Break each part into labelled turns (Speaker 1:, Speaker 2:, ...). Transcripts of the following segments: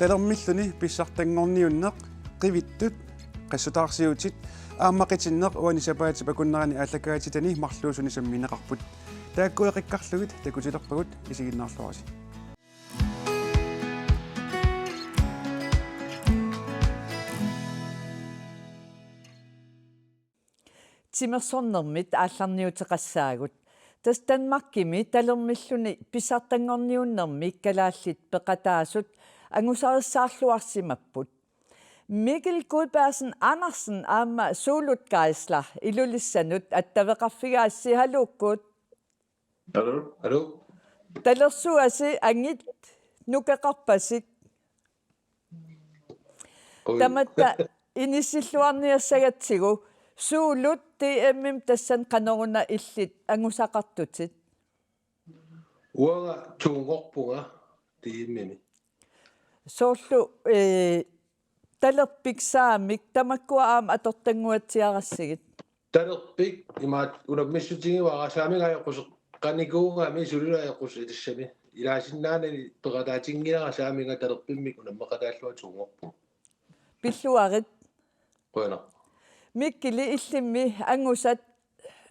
Speaker 1: talermilluni pissartangorniunneq qivittut qassutaarsiutit aammaqitinneq uanisapaati pakunnerani ааллакаатитани марлуусуни самминеқарпут тааккуеқиккарлугит такутилерпагут исигиннаарлуаси
Speaker 2: тимерсорнэрмит аалларниутеқассаагут тас Данмаркими талермиллуни писсартангорниуннэрми иккалааллит пеқатаасут ангусариссаарлуарсимаппут Mikkel Gudbergsen Andersen aamma suulutkaislar ilulissannut attavеқарфигааси халууккут
Speaker 3: Hallo.
Speaker 2: талерсуаси ангит нукеқарпасик таматта инисиллуарниассагатсигу суулут тиэммим тассан каноруна иллит ангусақартутит
Speaker 3: Уага тунгорпунга тииммими.
Speaker 2: соорлу талерпиксаамик тамаккуаам атортангуатсиарассигит
Speaker 3: Talerpik imaat unamissutigiwaa saamingaayoqquseq qanikуунгаами сулулааяққус илассами илаасиннаанани пеқатаатингилара сааминга талерпиммик унаммеқатааллуа тунгорпу.
Speaker 2: пиллуарит
Speaker 3: Quna.
Speaker 2: миккили иллимми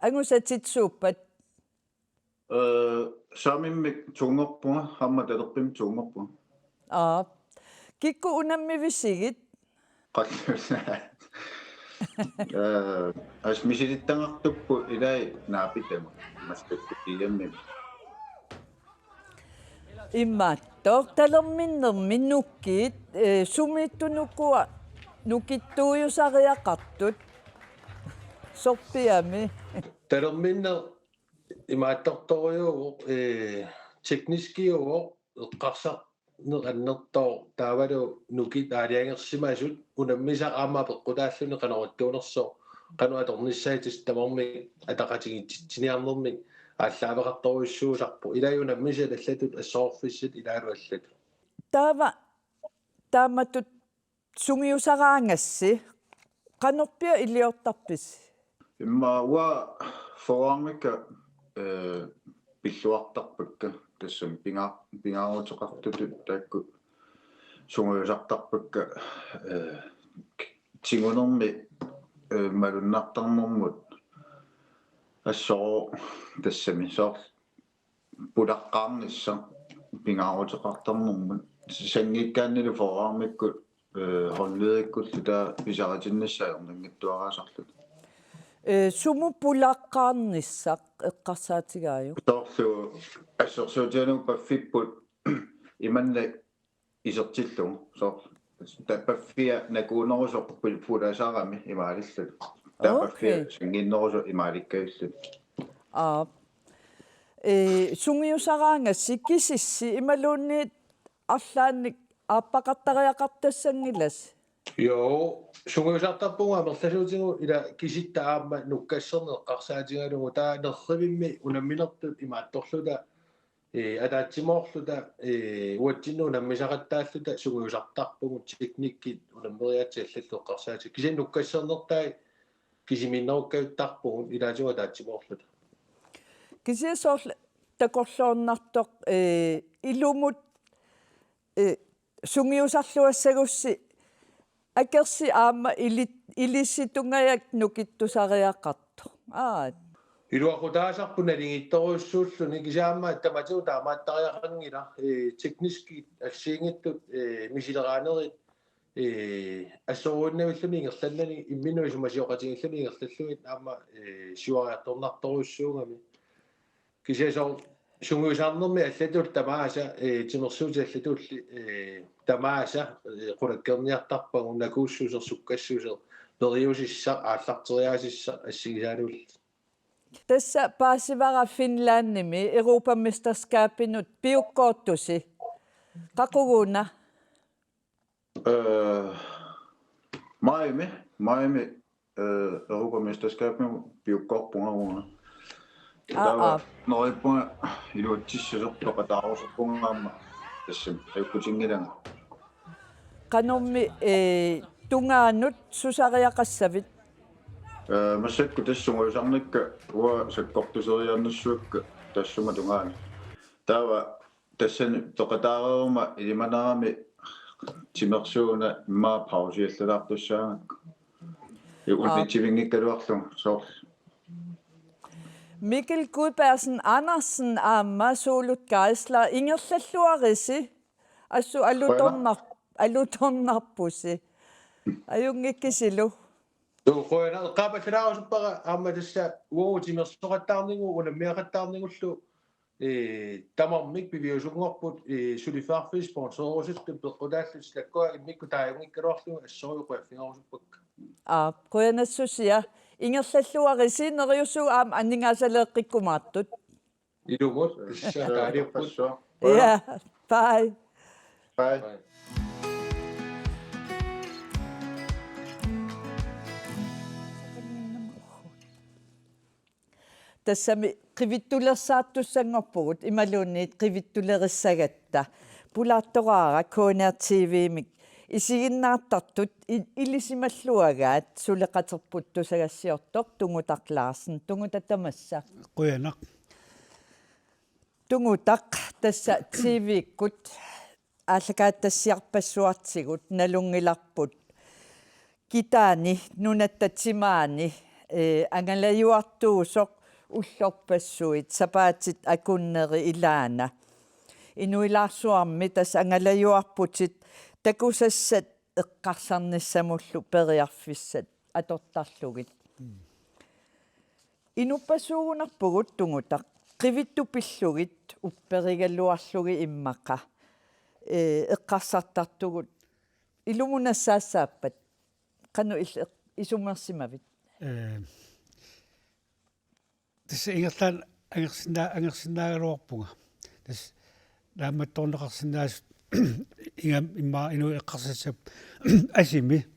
Speaker 2: ангусатитсууппат
Speaker 4: Saamimmik tungorpunga hamma talerpim tungorpunga
Speaker 2: кикку унаммивисигит
Speaker 4: as misilittangaqtuppu ilai naapitama maskakkiigammi
Speaker 2: иммааттор талерминнерми нуккиит сумиттунуккуа нукиттуйусариақартут сорпиами
Speaker 3: Talerminner imaattortoriuuq tekniskiuuq eqqarsaq neqannertor taavalu nukit aaliangersimaasut unammisaqaama peqqutaalluni qanoruttuunerso qanu atornissaitis tamarmi ataqatigitsiniarnermi ааллаавеқарторуйссуусарпу илаюнаммиса таллатут ассоорфиссат илаалу аллат
Speaker 2: тааматут сунгиусараангасси канорпиа илиортарпис
Speaker 4: имма уа форамика пиллуартарпакка тассам пингаарутеқартутут таакку сунгиусартарпакка тигунерми малуннартарнэрмут ассоо тассами соор пулаққарнисса пингаарутеқартарнэрмут сангиккааннилу форамикку холлееккуллу таа писаратиннассаернангаттуараасарлут
Speaker 2: суму пулаққарниссақ эққарсаатигааю
Speaker 4: тоорлу ассерсуутианук паффиппут иманна исертиллу соор таппаффиа накуунерусоқ пуласарами имаалиллут таппаффиа сангиннерусо имааликкаиллут
Speaker 2: сунгиусараангасси кисисси ималуунниит арлаанник ааппақартариақартассангилас
Speaker 3: Joo, sungiusartarpunga merlassuutigu ila kisitta aamma nukkassernеққарсаатигалугу таа нерривимми унамминертут имаатторлута атаатсиморлута уатсинну наммисақаттааллута сунгиусартарпугу техниккит унаммериатсиаллаллу эққарсаати кисин нуккассернертай кисиминнеруккаюттарпугу илаатига атаатсиморлута
Speaker 2: кисиасоорл такорлуорнартоқ илумут сунгиусарлуассагусси акерси аама илисситунгаяк нукиттусариаққарту
Speaker 3: илуақутаасарпу налингитторуйссууллуни кисаама таматиу таамааттариақангила техниски алсиингиттут мисилераанерит ассорууннавиллуни ингерланнани имминуи сумасиоқатингиллуни ингерлаллугит аама сиуариарторнарторуйссуугами кисасоо сунгиусаарнерми аллатул тамааса тимерсуути аллатулли тамааса qulakkerniartarpagu nakuussuusersukkassусер периусиссаа ааллартериаасисса ассигисаалуул
Speaker 2: тасса паасивара финлаанними европаместерскапинут пиуккоортуси qaquguna
Speaker 4: Майами европаместерскапин пиуккоорпунгаруна нориппунга илуатсиссусерпеқатаарусерпунгаама тассам айуккутингиланга
Speaker 2: канорми тунгаанут сусариақассавит
Speaker 4: массакку тассунгуусарникка уа саккортусериарнассуакка тассума тунгаани таава тассани тоқатаарерма илиманарами тимерсууна имаа паусиаллалаартуссаангак иулитивингиккалуарлу соор
Speaker 2: Mikkel Gudbergsen Andersen aamma suulut kaisla ingerlalluarisi assu alutornarpusi ajungikkisilu
Speaker 3: qoina qaapatalaarusuppaqa aamma tassa uutimersoqattaarningu ulammiaqattaarningullu tamarmik biviusungorput sulifarfis sponsorusittu peqqutaallut takkua immikku taajungikkaluarlu assoriuqiaffingerusuppakka
Speaker 2: quyanassusia ingerlalluarisi neriussu aam anningaasaleeqqikkumaartut
Speaker 3: ilumut tassa taaliupput
Speaker 2: ja bye
Speaker 4: Bye.
Speaker 2: тассами qivittulersaattussangorpugut imaluunniit qivittulerissagatta pulaattoraara KNR TV-mik isiginnaartartut ilisimalluagaat suleqaterputtusagassiortoq tungutaqlaarsen tungutattamassa
Speaker 5: quyanaq
Speaker 2: tungutaq tassa TV-ikkut ааллакааттассиарпассуартигут налунгиларпут китаани нунаттатсимаани ангалаюартуусоқ уллорпассуит сапаатит акуннери илаана инуилаарсуарми тас ангалаюарпутит такусассат эққарсарниссамуллу периарфиссат атортарлугит инуппасуугунарпугут тунгутақ qivittuppillugit upperigalluarlugi immaqa эққарсартартугут илумунассаассааппат qanu исумерсимавит
Speaker 5: тис ингерлаан ангерсинаагалуарпунга тис наамматторнеқарсинаасут ингам имма ину эққарсассап асими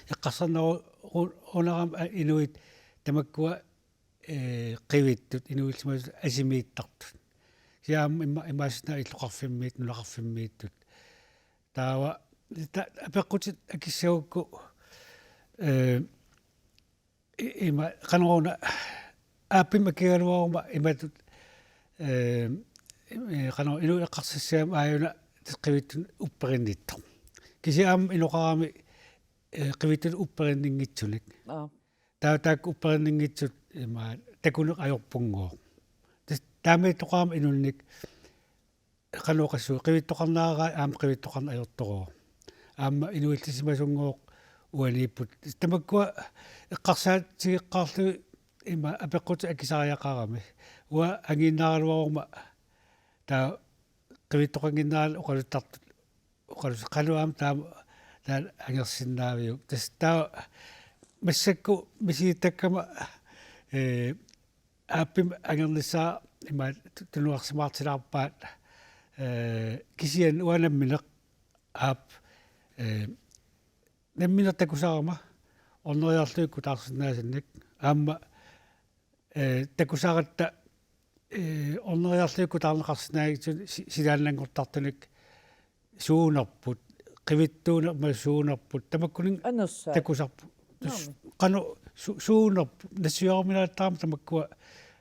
Speaker 5: эққарсарнеру унарам инуит тамаккуа qivиттут инуилсимас асимииттартут сиаам имаасна иллоқарфиммиит нулақарфиммииттут таава апеққутит акиссагукку има канаруна ааппима кигалуарума иматут канаа ину эққарсассаам ааюна qivиттун упперинниттар кисиаам илоқарами qivиттун уппериннингитсуник таак уппериннингитсут има такунеқ ajorpunguo таами тоқаам инунник канаоқассуу qivittoqarnaara аам qivittoqarna ajortoruo аама инуиллисимасунгооқ уаниппут тамаккуа эққарсаатигеққарлу има апеққут акисариақарами уа ангиннааралуарума таа qivittoqanginnaal оқалуттартут оқалус кануаам таама таа ангерсиннаавиу тас таа массакку мисииттаккама ааппим ангернissaa има тунуарсимаартилаарпаат кисиан уанамминеқ аап намминертакусаарма орнериарлуикку таарсинаасинник аама такусааратта орнериарлуикку таарнеқарсинаагитсун силааннангортартуник суунерпут qivittuuna ma suunarput tamakkunin
Speaker 2: анерсаа
Speaker 5: takusarpu qanu suunarpu nassiorminaataam tamakkua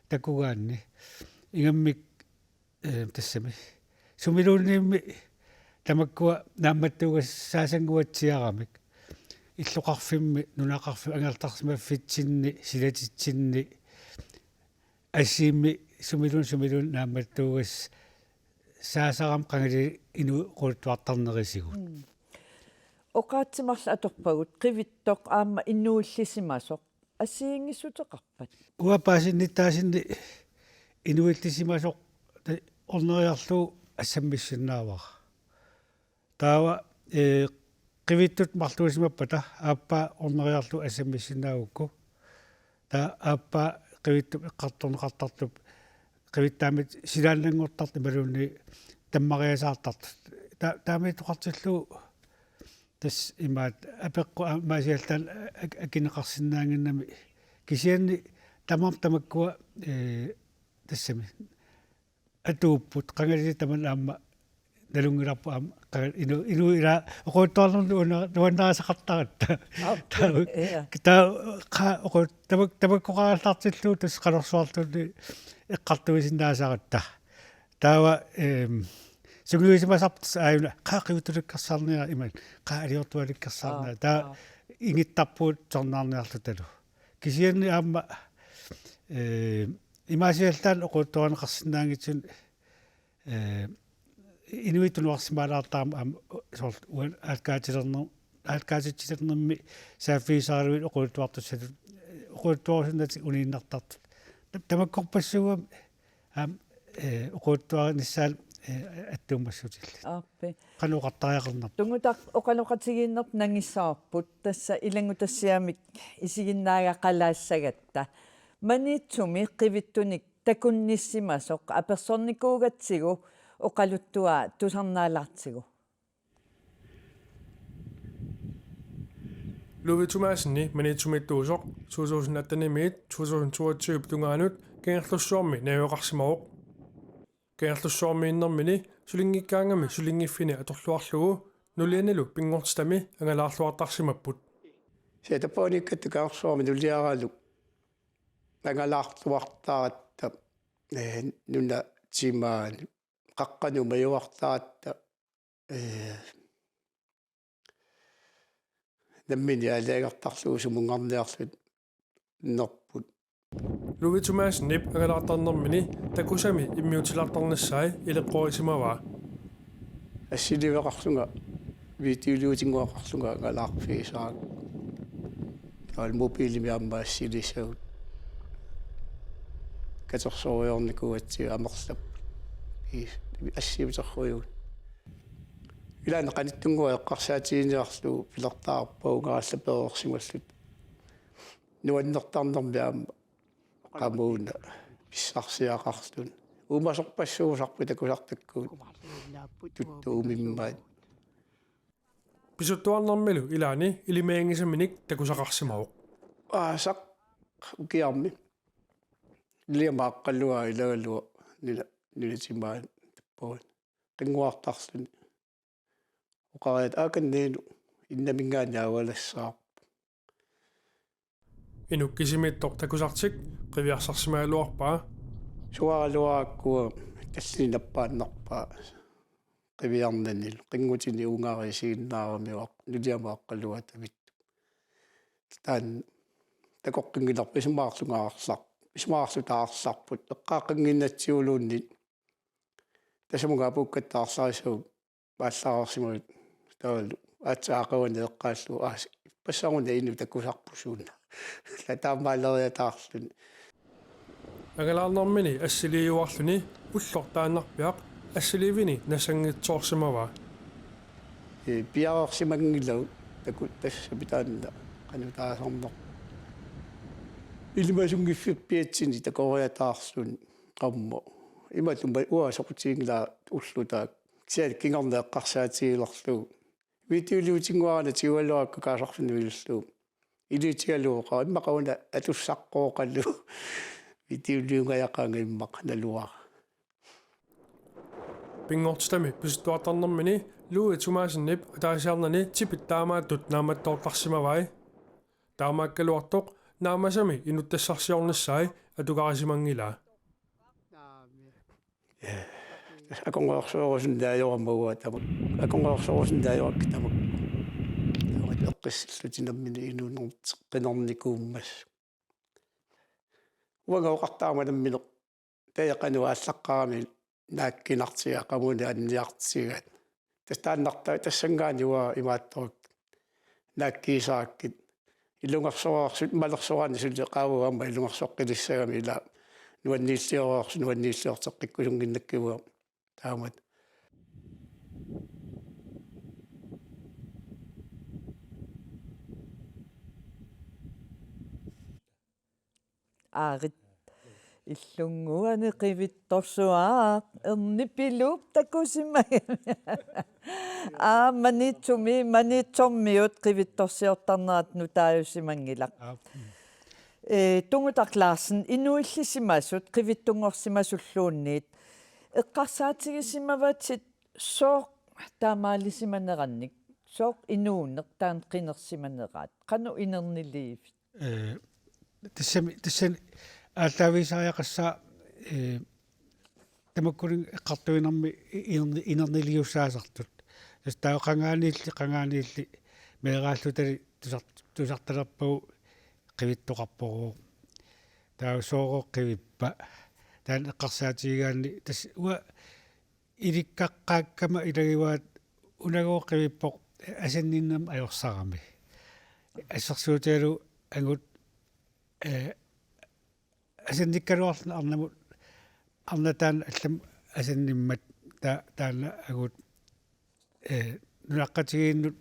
Speaker 5: takugaanni ingammik tassami sumiluunniimmi tamakkua naammattuugas saasanguatsiaramik иллоқарфимми нунақарфи ангалартарсимаффитсинни силатитсинни ассиимми сумилун наамматтуугас саасарам қангали ину қултуартарнерисигут
Speaker 2: оқаатсимарла аторпагут qivittoq аама иннууллисимасоқ ассиингиссутеқарпат
Speaker 5: уапаасинниттаасинни инуиллисимасоқ орнериарлуу ассаммиссиннаавара таава qivitut marluusimapata aappa orneriarlu asammissinnaagukku ta aappa qivittu eqqartorneqartartup qivittaamit silaannangortart imaluunni tammariasaartart taami toqartillu tas imaat apeqqu maasialtaan akineqarsinnaanginnami kisianni tamakkua tassami atuupput qangali taman aamma nalungilarpu am inu ila oqoittuarnerlu nuannaasaqartaratta ta qa oqo tamakkoqaаллартиллуу тас qalorsuarluni eqqartuisinnaasaqatta taava сугуисимасартс ааюна qaaqivutulukkarsarnia iman qaaliortualikkarsarnia taa ingittarpuut tornaarniarlu talu kisianni aamma имаасиаллаан оқуутторанеқарсинаангитсун инуитуnuarsimaalaartaam am sort uan алкаатилернерми сааффисааруит оқуутtuartussатут оқуутtuарсинати унииннартарт тамаккорпассуам am оқуутtuарниссаал аттуумассутилли
Speaker 2: ааппи
Speaker 5: кануқартариақарнар
Speaker 2: тунгутақ оқалоқатигииннерт нангиссаарпут тасса илангутассиамик исигиннаагақалаассагатта манитсуми қивиттуник такунниссимасоқ аперсорникуугатсигу оқалуттуа тусарнаалаартигу
Speaker 6: лувитуmaasni манитсумиттуусоқ 2018 2022 тунгаанут кенгерлуссуарми навиоқарсимаоқ кенгерлуссуармииннэрмини сулингиккаангами сулингиффини аторлуарлугу нулианалу пингортстами ангалаарлуартарсимаппут
Speaker 7: сетапониккаттукаарсуарми нулиараалу ангалаартуартаратта нуна тимаани қаққану маюартаратта наммини алаагартарлуусумунгарниарлут нерпут
Speaker 6: лувитуmaasnip ангалаартарнэрмини такусами иммиутилаартарнассаи илеққорисимаваа
Speaker 7: ассиливеқарсунга витиулиутингуақарлунга ангалаарфисаа ал мобилими амма ассилисагут катерсориорникуатси амерлап ассивитерруйут илаана каниттунгуа эққарсаатиинеарлу пилертаарпаугааллаперерсималлут нуаннертарнерми аама qamuna pissarsiaqarlun umasorpassuusarpu takusartakkuut tuttuumimmaat
Speaker 6: писуттуарнэрмилу илаани илимаангисаминик такусақарсимаоқ
Speaker 7: сақ укиарми лиамааққаллуа илагалуа нилатимаан таппуут қингуартарлуни оқариат ааканнеину иннамингааннаавалассаа
Speaker 6: инуккисимиттор такусартик қивиарсарсимаалуарпаа
Speaker 7: суаралуааккуа таллинаппааннарпаа qivиарнанил qinngutini uungaarisiginnaaramиуақ нулиамааққалуа тавитту таан такоққингиларпа исмаарлутаарларпут эққааққингиннатсиулуунни тасамуга пуккаттаарсарисуу пааллаарсимагут таалу аацаақавани эққааллу ааси пассаруна ину такусарпусуунна латаамаалериатаарлуни
Speaker 6: агалаарнэрмини ассилиуарлуни уллортааннарпиақ ассиливини насангитсоорсимаваа
Speaker 7: пиарерсимангилау такут тассапитаанна канутаасарнер илимасунгиффиппиатсини такориатаарлун qammo иматумба уасоқутингла уллутаак сиал кингорнеэққарсаатигилерлу витиулиутингуарна тиуалуакку каасарфинуилерлу илитигалуоқа иммақауна атуссаққооқаллу витиулиунгаяқаанга иммақ налуар
Speaker 6: пингортстами пистуатарнэрмини луитумаасиннип атаасиарнани типиттаамааттут нааматтоортарсимавай таамааккалуартоқ наамасами инуттассарсиорнассаи атугарисимангилаа
Speaker 7: аконгоорсуорусун даайораммауа тамак аконгоорсуорусун даайорак тамак эққиссиллутинаммини инуунертеққинорникууммас уагаоқартааманамминеқ таяқануааллаққарами нааккинартига qamuna анниартсигат тастааннарта тассангаануа имаатторук нааккиисааккит илунгерсоорсут малерсораани сулли qaavуамма илунгерсоққилиссагами ила нуаннииллиорсунгиннаккивуа таамат
Speaker 2: аарит иллунгуани qivittorsuaa ernipiluup takusimagi manitsormiut qivittorsiortarnerat nutaayusimangilaq tungutaqlaarsin inuillisimasut qivittunngorsimasulluunniit eqqarsaatigisimavatit sooq taamaalisimanerannik sooq inuunneq taan qinersimaneraat qanu inerniliivit
Speaker 5: тассами ааллаависариақассаа тамаккулин эққартуинарми инернилиуссаасартут тас таақангаанилли меерааллутали тусарталерпагу қивиттоқарпоруу таа соорооққивиппа таан эққарсаатигаанни тас уа иликкаққааккама илагиваат унагооққивиппоқ асанниннам ajorсарами ассерсуутиалу ангут асанниккалуарлна арнамут арнатаан аллам асанниммат таана агут нуаққатигииннут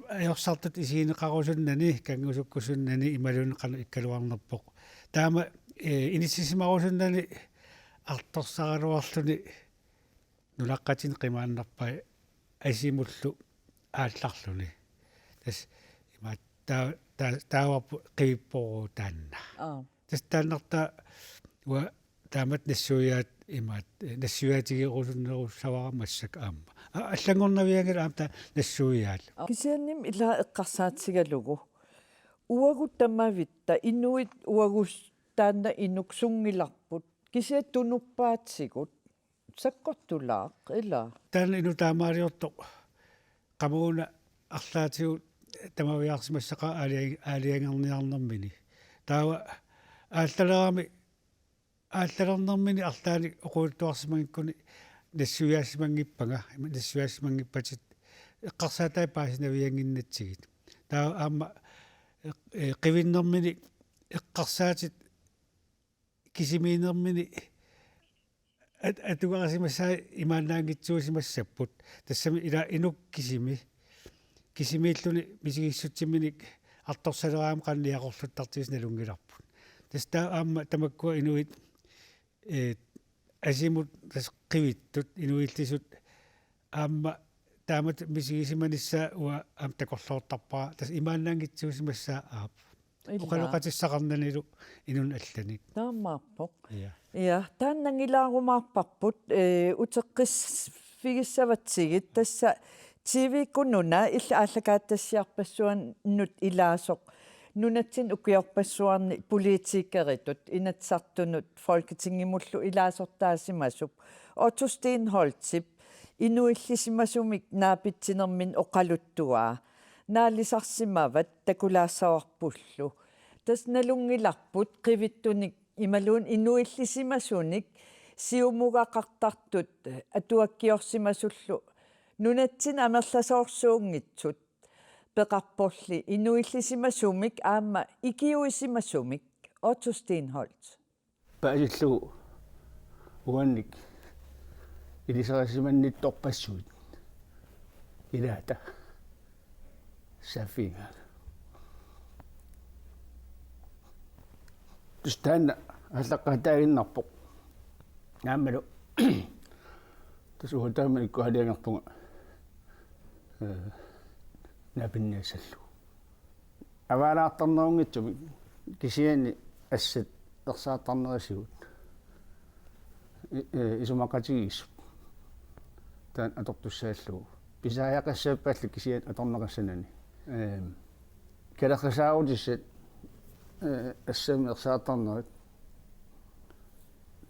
Speaker 5: ajorсартут исиинеқарусуннани кангусуккусуннани ималунеқану иккалуарнерпоқ таама инисисимарусуннани арторсаралуарлуни нулаққатин қимааннарпай асимуллу аалларлуни тас има тааварпу қивиппоруу таанна тас тааннарта уа таамат нассуяат имаат нассуяатигерусуннеруссаварамассак аама аллангорнавиангала аамта нассуяал
Speaker 2: кисианним ила эққарсаатсигалугу уагут тамавитта инуит уагус таанна инуксунгиларпут кисиат тунуппаатсигут саккортулаақ ила
Speaker 5: таана ину таамаалиорто qamuna арлаатигут тамавиарсимассаqa аалиангерниарнэрмини таава ааллалернэрмини арлаани оқуутtuarsimangikкуни нассуяасимангиппага нассуяасимангиппатит эққарсаатай паасинавиангиннатсигит таава аама қивиннэрмини эққарсаатит кисимиинермини атугарасимассаа имаанаангитсуусимассаппут тассами ила кисимииллуни мисигиссутсимминик арторсалераам qanniaqorluttартигис налунгиларпут таста аама тамаккуа инуит асимут тас qivиттут инуиллисут аама таамат мисигисиманиссаа уа аам такорлуортарпаа тас имаанаангитсуусимассаа аап оқалоқатиссақарнанилу инун алланик
Speaker 2: таамааппоқ
Speaker 5: я
Speaker 2: ja тааннангилаарумаарпарпут утеққис фигиссаватсигит тасса тивикунуна илла ааллакааттассиарпассуан нут илаасоқ нунатсин укиорпассуарни политикеритут инатсартунут folketingimullu илаасортаасимасуп Otto Stenholtzip инуиллисимасумик наапитсинермин оқалуттуаа наалисарсимават такулаассаварпуллу тас налунгиларпут qivittunik ималуун инуиллисимасуник сиумугақартартут атуаккиорсимасуллу нунатсин амерласоорсуунгитсут пеқарпорли инуиллисимасумик аама икиуисимасумик Otto Stenholtz
Speaker 7: паасиллу уанник илисарасиманнитторпассуит илаата сафинга тустана аллаққатаагиннарпоқ наамалу тасуутааманикку халиангерпунга напиннасаллу аваалаартарнерунгитсуми кисиани ассат ерсаатарнерасигут исумақатигиссут таан атортуссааллугу писааяқассааппааллу кисиат аторнеқассанани калаққасаагутиссат ассами ерсаатарнерит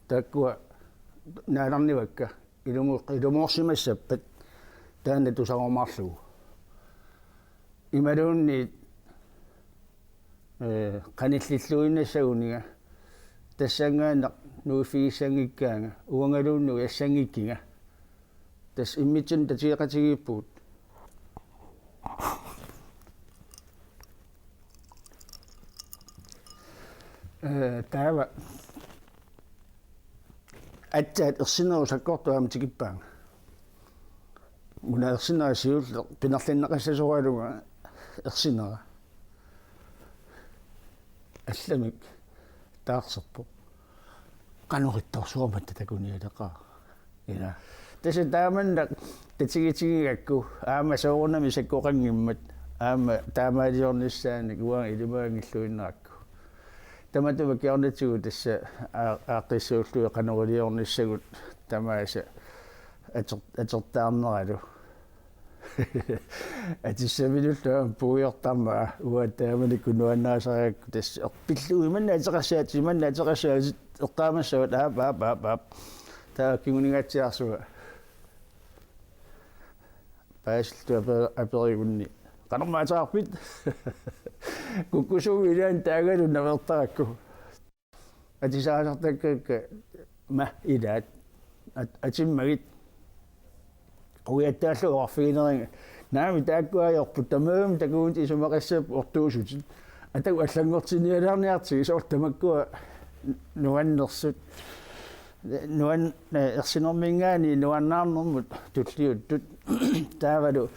Speaker 7: таккуа нааларнивакка илумуорсимассаппат таанна тусаромаарлугу ималуунни qanillilluinnassaguniga тассангаанеқ нуифигиссангиккаанга уангалуунну яссангиккига тас иммитсин татиеқатигииппут таава атсаат ерсинерусаккортуаама тикиппаанга муна ерсинерасиулле пинерлиннеқассасуалуга ерсинера алламик таарсерпо канориттарсуармат такуниалеқаа ила таса тааманна татигитигигакку аама соорнами саккоқангиммат аама таамаалиорниссааник уан илимаангиллуиннеракку таматува киорнатигу тасса ааққиссууллуи канорилиорниссагут тамааса атертаарнералу атиссамилуллаам пуиортарма уаттааманикку нуаннаасариакку тасса ерпиллуи манна атерассаати манна атерассаати ертаамассават аап tää kinguningatiarsua pääsiltu aperigunni qanermaataarpit kukkusuugilaan taagalu navertarakku atisaasartakka ma ilaat atimmagit uyattaallu orfigineringa naami taakkuajorput tamaam takuunti isumaqassap ortuusutit ataku allangortinialaarniartigi soortamakkua nuannersut nuan ersinormingaani nuannaarnermut tulliuttut taavalu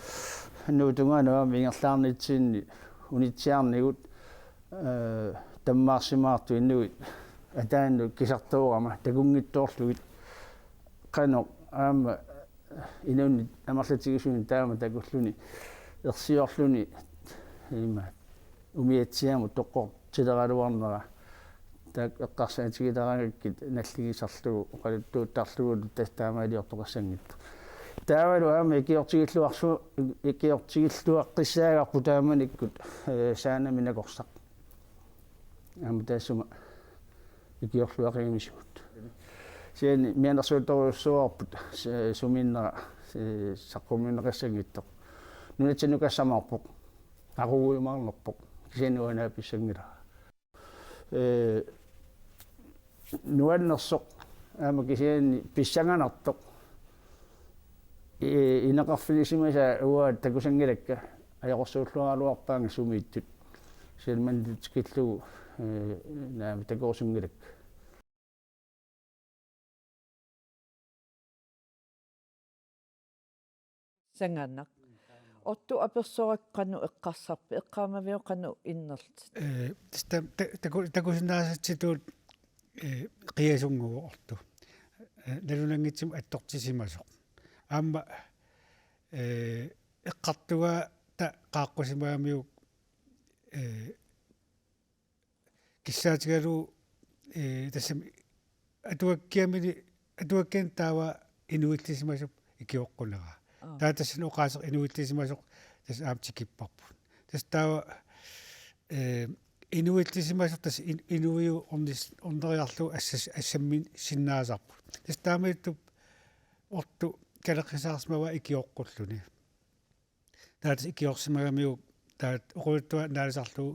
Speaker 7: nuutungaanua mingerlaarnitsiinni unitsiarnigut tammaarsimaartu innuit ataannu kisartuurama takungittoorlugit qano aama inunni amarlatigisuuni taama takulluni ersiorluni ima umiatsiamu toqqortileraluarnera tak eqqarsaatigitaragakkit nalligisarlugu oqaluttuuttarlugu tastaamaaliortoqassangittu taavalu aama ikiortigilluaqqissaagarpu taamanikkut saanaminakorsaq aama taassuma ikiorluaqiimisugut siani mianersuutoruussuarput suminnera saqqummineqassangittoq nunatsinukassamarpoq aquguimaarnerpoq kisianuanaapissangira nuannersoq aama kisiani pissanganartoq ineqarfinisimasa uaat takusangilakka ajaqorsuulluarluarpaanga sumiittut sialmandutskillugu naama takursungilakka
Speaker 2: sanganaq ottu apersoraqqanu eqqarsarpi eqqaamavioqanu innerlt
Speaker 5: takusinnaasitsituut qiasungugu ortu nalunangitsum attortisimasoq aamma eqqartuga ta qaaqqusimaamiuk kissaatigalu tassami atuakkian taava inuillisimasuk ikioqqunera taatassanu oqaaseq inuillisimasoq tas aamtikipparput tas taava inuillisimasoq tas inuiu orneriarlu assammin sinnaasarput tas taamaittup ortu kaleqqisaarsmava ikioqqulluni taatas ikiorsimagamiuk taat oquluttua naalisarlugu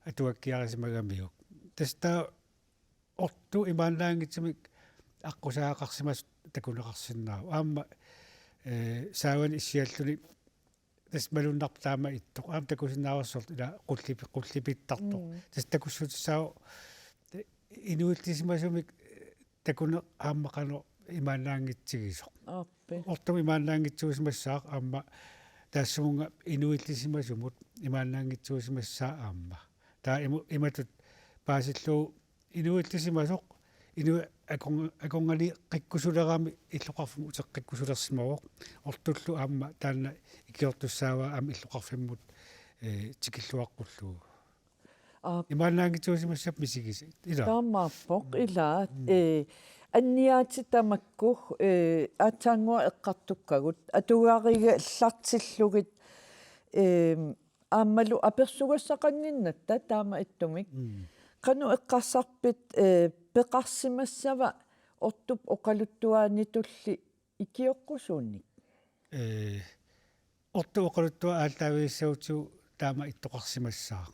Speaker 5: atuakkiarisimagammiuk tas taa ortu imaannaangitsimik аққусаақарсимас такунеқарсиннаа аама саавани иссиаллуни тас малуннарп таама иттоқ аама такусиннаарсорт ила қуллипиттартоқ тас такуссутиссао инуиллисимасумик такуне ааммақано имааннаангитсигисоқ ортум имааннаангитсуусимассаақ аама таассумунга инуиллисимасумут имааннаангитсуусимассаа аама таа иматут паасиллуу инуиллисимасоқ ину аконгали қиккусулерами иллоқарфиму теққиккусулерсимавоқ ортуллу аама таана икиортуссаава аама иллоқарфиммут тикиллуаққуллуу имааннаангитсуусимассап мисигиси ила
Speaker 2: таамааппоқ илаат анниаатитамакку аатаангуа эққартуккагут атугаарига ллартиллугит ааммалу аперсугассақангиннатта таама иттумик qanu eqqarsarpit peqarsimassava ortup oqaluttuaanitulli ikioqqussuunnik
Speaker 5: ortu oqaluttua aaltaaviissautu taama ittoqarsimassaa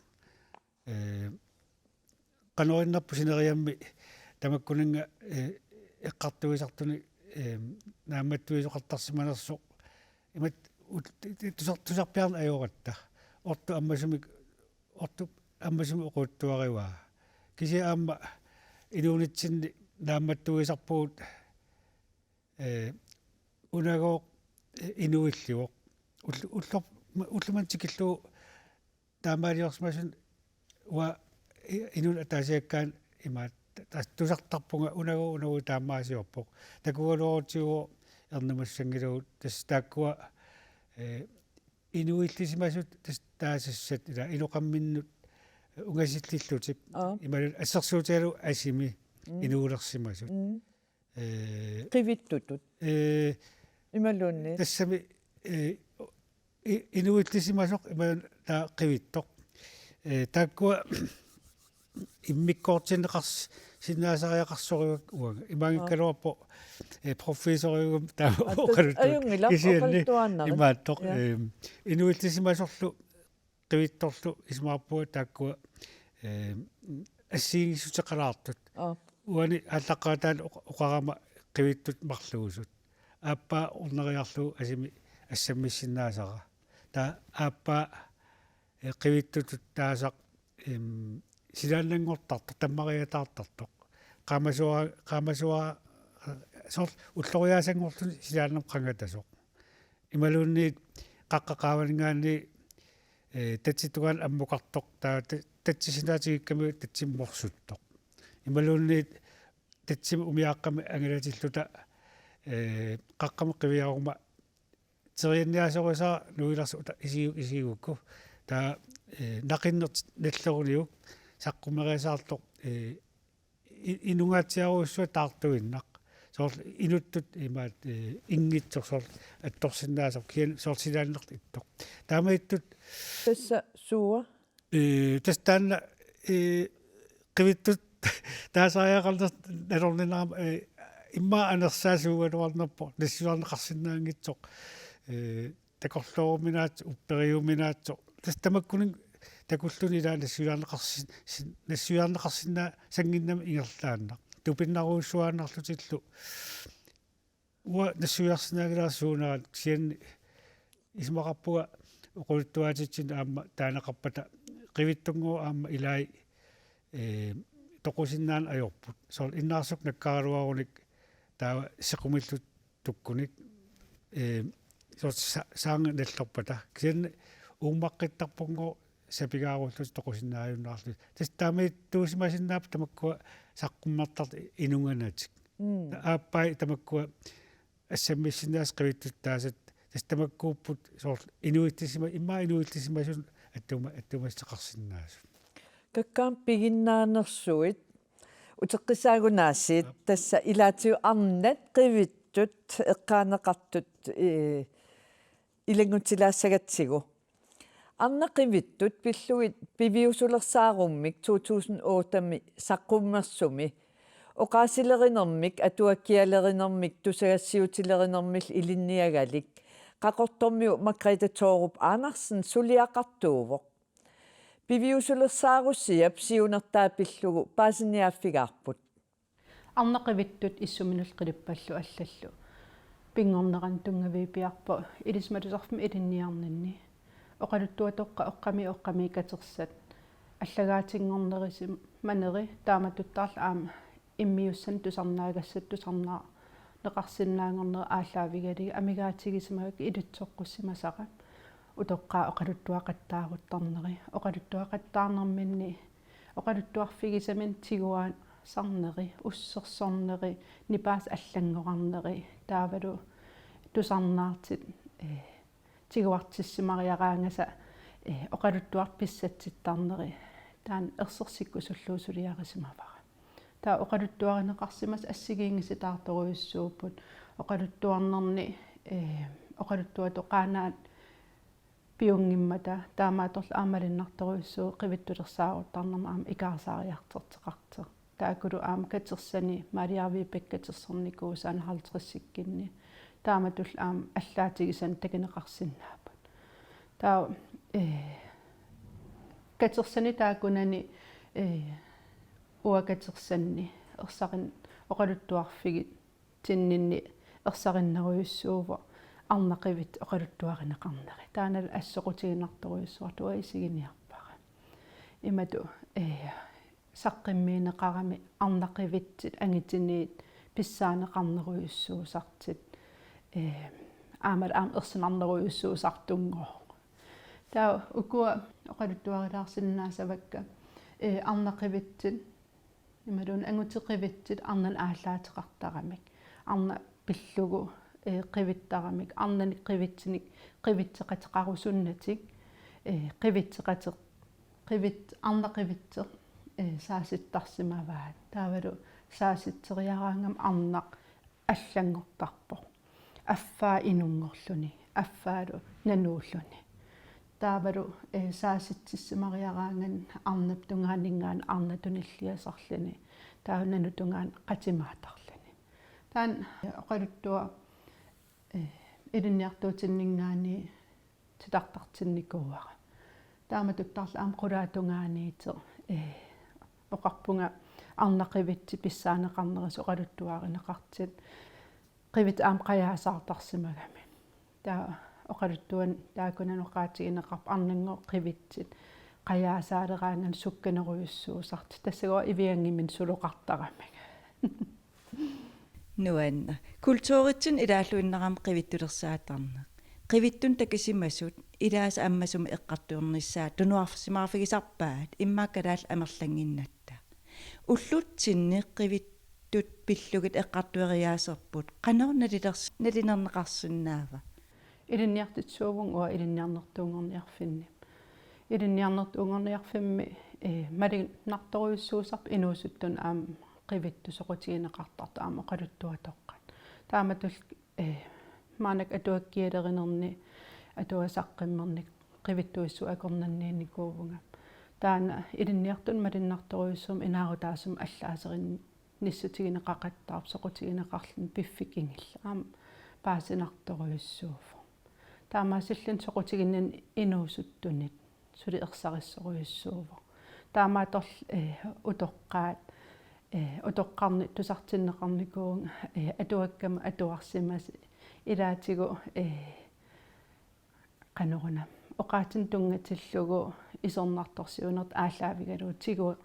Speaker 5: qanuinnarpu sineriammi tamakkunanga eqqartuisartuni naammattuisoqartarsimanersuq imat tusarpiarna ajoratta ortu ammasumik ortu аммасум оқуттуариваа киси аама илуунитсинни наамматтуисарпуут унагоо инуиллуоқ уллумантикиллуу таамаалиорсмасун уа инун атаасиаккаан имаат тусартарпунга унагуу таамаасиорпоқ такуалуорутигуо эрнамассангилуут тас тааккуа инуиллисимасут тас таасассат ила илоқамминнут унгасиллиллутик ималу ассерсуутиалу асими инуулерсимасут
Speaker 2: qivittutut ималуунни
Speaker 5: тассами инууллисимасоқ ималу таа qivittoq тааккуа иммиккоортинеқарс синнаасариақарсориук уага имаангиккалуарпо профессориугум таа оқалут имааттоқ инуиттисимасорлу qivittorlu ismaarpua taakkua ассиигиссутеқалаартут уани аллаққатаан оқарама qivиттут марлуусут ааппаа орнериарлу асими ассаммиссиннаасара таа ааппаа qivиттутут таасақ силааннангортарто таммариатаартартоқ qaamasuа сор уллориаасангорту силааннам қангатасоқ ималуунниит қаққақаавангаани татситугаан аммуқартоқ таа татсисинаатигикками татсимморсуттоқ ималуунниит татсим умиааққами ангалатиллута қаққами қивиарума терианниасориса нуиларсу исигукку таа нақиннерт наллеруниук саққумериасаартоқ инунгаатсиаруссуа таартуиннақ соор инуттут имаат ингитсор соор атторсиннаасор киан соор силааннерт иттоқ таамаиттут
Speaker 2: тасса суа
Speaker 5: тастаанна qivиттут таасааяақалнер налорнинаа имма анерсаасуугалуарнерпо нассуарнеқарсинаангитсоқ такорлооруминаат уппериуминаатсо тастамаккунин такуллуни лаа нассуарнеқарсинаа сангиннами ингерлааннақ тупиннаруussуааннарлутиллу уа нассуарсинаагилаарсуунаат сианни исмақарпуга оқулуттуаатитсин аама таанеқарпата qivittunnguu aama ilai toqusinnaан ajorput soor innaarsuq nakkaruarunik taa sequmillut tukkunik soor saanga nallorpata kisanni uummaqqittarpungu sapigaarullus toqusinnaajunnaarlu tas taamiit tuusimasinnaap tamakkua saqqummartart inunganatik aappai tamakkua assammissinnaas qivittut taasat tas tamakkuupput soor inuittisima imma inuittisimasun аттумассеқарсиннаасу
Speaker 2: каккаам пигиннаанерсуит утеққисаагунаасиит тасса илаатиу арнат qivиттут эққаанеқартут илангутилаассагатсигу арна qivиттут пиллуит пивиусулерсааруммик 2008-ми саққуммерсуми оқаасилеринермик атуаккиалеринермик тусагассиутилеринермил илинниагалик qaqortormiu Margrethe Thorup Andersen suliaqartuuvoq piviusulersaarussia siunertaa pillugu paasiniaaffigaarput
Speaker 8: арнеқивиттут иссуминул қилиппаллу аллаллу пингорнеран тунгавиипиарпо илисматусарфми илинниарнинни оқалуттуатоққа оққами катерсат аллагаатингорнерисим манери тааматтуттаарла аама иммиуссан тусарнаагассат тусарнаа неқарсиннаангорнер ааллаавигалига амигаатигисмагак илутсоққуссимасаqa утоққаа оқалуттуақаттааруттарнери оқалуттуақаттаарнэрминни оқалуттуарфигисамин тигуаан сарнери уссерсорнери нипаас аллангорарнери таавалу тусарнаартит тигуартиссимариараангаса оқалуттуарписсатситтарнери таан ерсерсиккусуллуусулиарисимавара таа оқалуттуаринеқарсимас ассигиингиситаарторуйуссууппут оқалуттуарнерни оқалуттуатоқаанаат пиунгиммата таамааторла аамалиннарторуйуссуу qivittulersaaruttarnerma aama икаарсаариартертеқартер таакулу аама катерсани малиарви пеккатерсерникуусаан 50-сиккинни тааматул аама аллаатигисан такинеқарсиннаапут таа катерсани таакунани уакатерсанни ерсарин оқалуттуарфигит тиннинни ерсариннеруйуссуува арнақивит оқалуттуаринеқарнери таанал ассоқутигинарторуйуссуартуа исигиниарпара имату саққиммиинеқарами арнақивитсит ангитиниит писсаанеқарнеруйуссуусартит аамал аам ерсинарнеруйуссуусартунгоо таа укуа оқалуттуарилаарсиннаасавакка арнақивитсит ималун ангутеқивитсит арнан ааллаатеқартарамик арна пиллугу qivиттарамик арнани qivitсиник qivitсеқатеқарусуннатик qivitсеқатеқ qivit арнақивитсеқ сааситтарсимаваат таавалу сааситсериараангам арнақ аллангортарпо аффаа инунгорлуни аффаалу нанууллуни таавалу сааситсимариараанган арнап тунгаанингаан арнатуниллиасарлани таавнану тунгаан qatimaatарлани таан оқалуттуа илинниартуутиннингаани титартартинникууара таама туттарла аам qulaatungaaниите оқарпунга арнақивитси писсаанеқарнерис оқалуттуааринеқартит qivit aam qajaasartarsimagami taa oqaluttuan taakkunanuqaatiginеқарп арнангоо qivitsit qajaasaaleraangan sukkaneruyussuusart тассагоо ивиангимин сулоқартарамаг
Speaker 9: нуанна культууритсин илааллуиннерам qivittulersaatарнеқ qivиттун такисимасут илаас аммасуми эққартуернissaа тунуарфисимаарфигисарпаат иммааккалаал амерлангиннатта уллутсинни qivиттут пиллугит эққартуериаасерпут qanорналилернеқарсинаава
Speaker 8: илинниартитсуувун уа илинниарнертуунгорниарфинни илинниарнертуунгорниарфимми малин нарторуйуссуусарп инуусуттун аам qivittu soqutigineqartarta aama qaluttuatoqqan taamatul maanak atuakkialerinerni atuasaqqimmernik qivittuissu akornanniinnikuuvunga taana ilinniartun malinnartoruyussum inaarutaasum allaaserin nissutigineqaqattaarp soqutigineqarlun piffikingilla aam paasinartoruyussuufu taamaasillun soqutiginnan inuusuttunit suli ersarissoruyussuuvu taamaatorl utoqqaat utoqqarni tusartinneqarnikuun atuakkama atuarsimas ilaatigu qanoruna oqaatin tungatillugu isornartorsiunert aallaavigalu tigu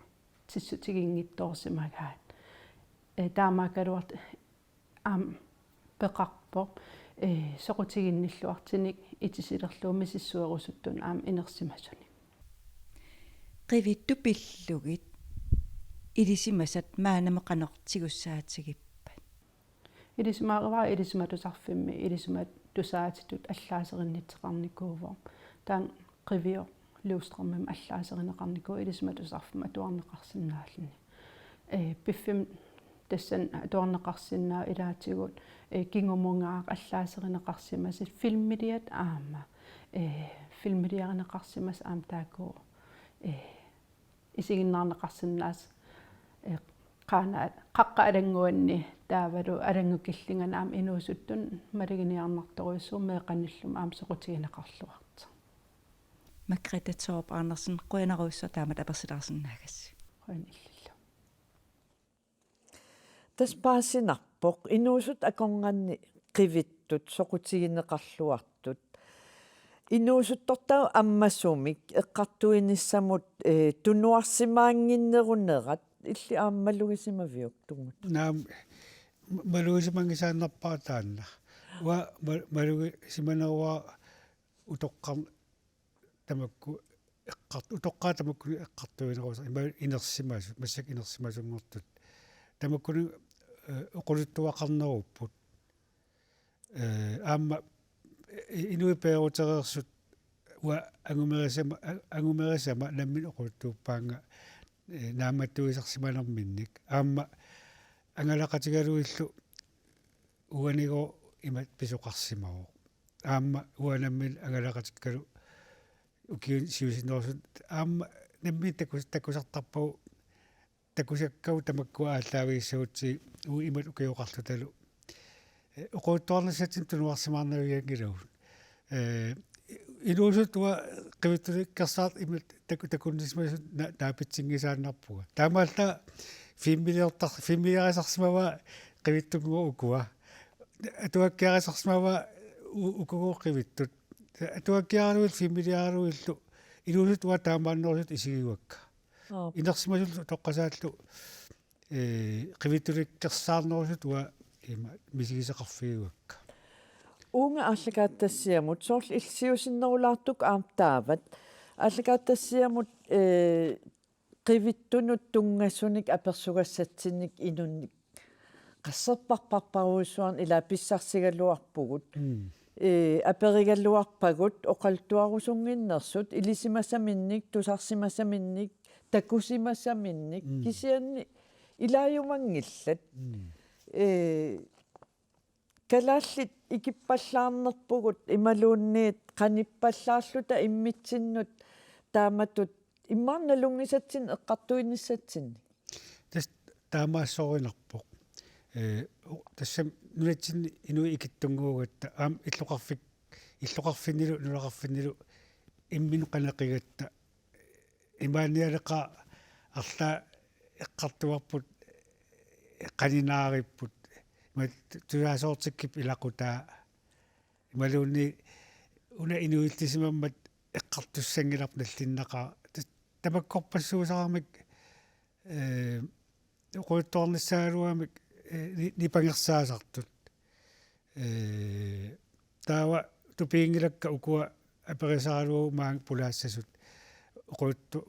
Speaker 8: tissutiginngittoorsimagaat taamaakaluart am peqarpo soqutiginnilluartinik itisilerluumisissuerusuttun aam inersimasuni
Speaker 9: qivittu pillugit илисимасат маанамеқанертигуссаатигиппат
Speaker 8: илисимаарваа илисиматусарфимми илисимат тусаатитут аллаасериннитеқарникуувоо таан qivio люустраммам аллаасеринеқарникуу илисиматусарфима туарнеқарсинааллини пиффим тассан туарнеқарсинаа илаатигут кингумунгаақ аллаасеринеқарсимасит филмилиат аама филмилиарнеқарсимас аам таакку исигиннаарнеқарсинаас qaana qaqqaalangуанни таавалу алангукиллинганаам инуусуттун малигиниарнарторуйуссууммеэқаниллум аам соқутигинеқарлуарт
Speaker 9: маккретатсооп арнерсен қуянаруйссо таамат аперсилаарсинаагас
Speaker 8: қуяниллу
Speaker 2: таспаасинарпоқ инуусут акорнганни qivиттут соқутигинеқарлуартут инуусуттортау аммасумик эққартуиниссамут тунуарсимаангиннерунерат илли ааммалугисимавиук тугмут
Speaker 5: наам малугисимангисааннарпаа таанна уа малугисиманеруа утоққар тамакку эққарт утоққаа тамакку эққартуинеруса инерсимасу массак инерсимасунгортут тамаккуни оқулуттуақарнеруппут аама инуипеерутерерсут уа ангумерисама наммин оқулуттууппаанга нааматтуисарсиманерминник аама ангалақатигалуиллу уаниго имат писоқарсимао аама уанаммин ангалақатиккалу укиун сиусинерсут аама намми такусартарпау такусаккау тамаккуа ааллаавииссагутси уу имат укиоқарлуталу оқуутторнасатин тунуарсимаарнавиангилау инуусуттуа qivittulikkersaart имат такуннисмасут наапитсингисааннарпуга таамаалта фиммилиарисарсимава qivittuгуа укуа атуаккиарисарсимава укугоо qivиттут атуаккиаруил фиммилиаруиллу инуусуттуа таамааннерусут исигиуакка инерсимасуллу тоққасааллу qivittulikkersaarnerusut уа има мисигисеқарфигуакка
Speaker 2: уунга аллагааттассиамут соорл иллсиусиннерулаартук аамтаават аллагааттассиамут qivittunut tungassуник аперсугассатсинник инунник qassерпарпарпаруусуарн ила писсарсигаллуарпугут аперигаллуарпагут оқалтуарусунгиннерсут илисимасаминник тусарсимасаминник такусимасаминник кисианни илааюмангиллат Kalaallit ikippallaarnerpugut imaluunniit qanippallaaluta immitsinnut taamatut immaarnalungisatsin eqqartuinissatsin.
Speaker 5: Tas taamaassorinerpoq. Tassam nunatsin inui ikittunguugatta aam illoqarfinilu nulaqarfinilu imminu qaneqigatta imaanialeqa arla eqqartuarput qaninaaripput tuaasoortikkip ilaqutaa imaluunni una inuittisimammat eqqartussangilarp nallinnaqa tamakkorpassuusaqarmik uquttoornissaaluamik nipangersaasartut taava tupiingilakka ukua aperisaaluu maang pulaassasut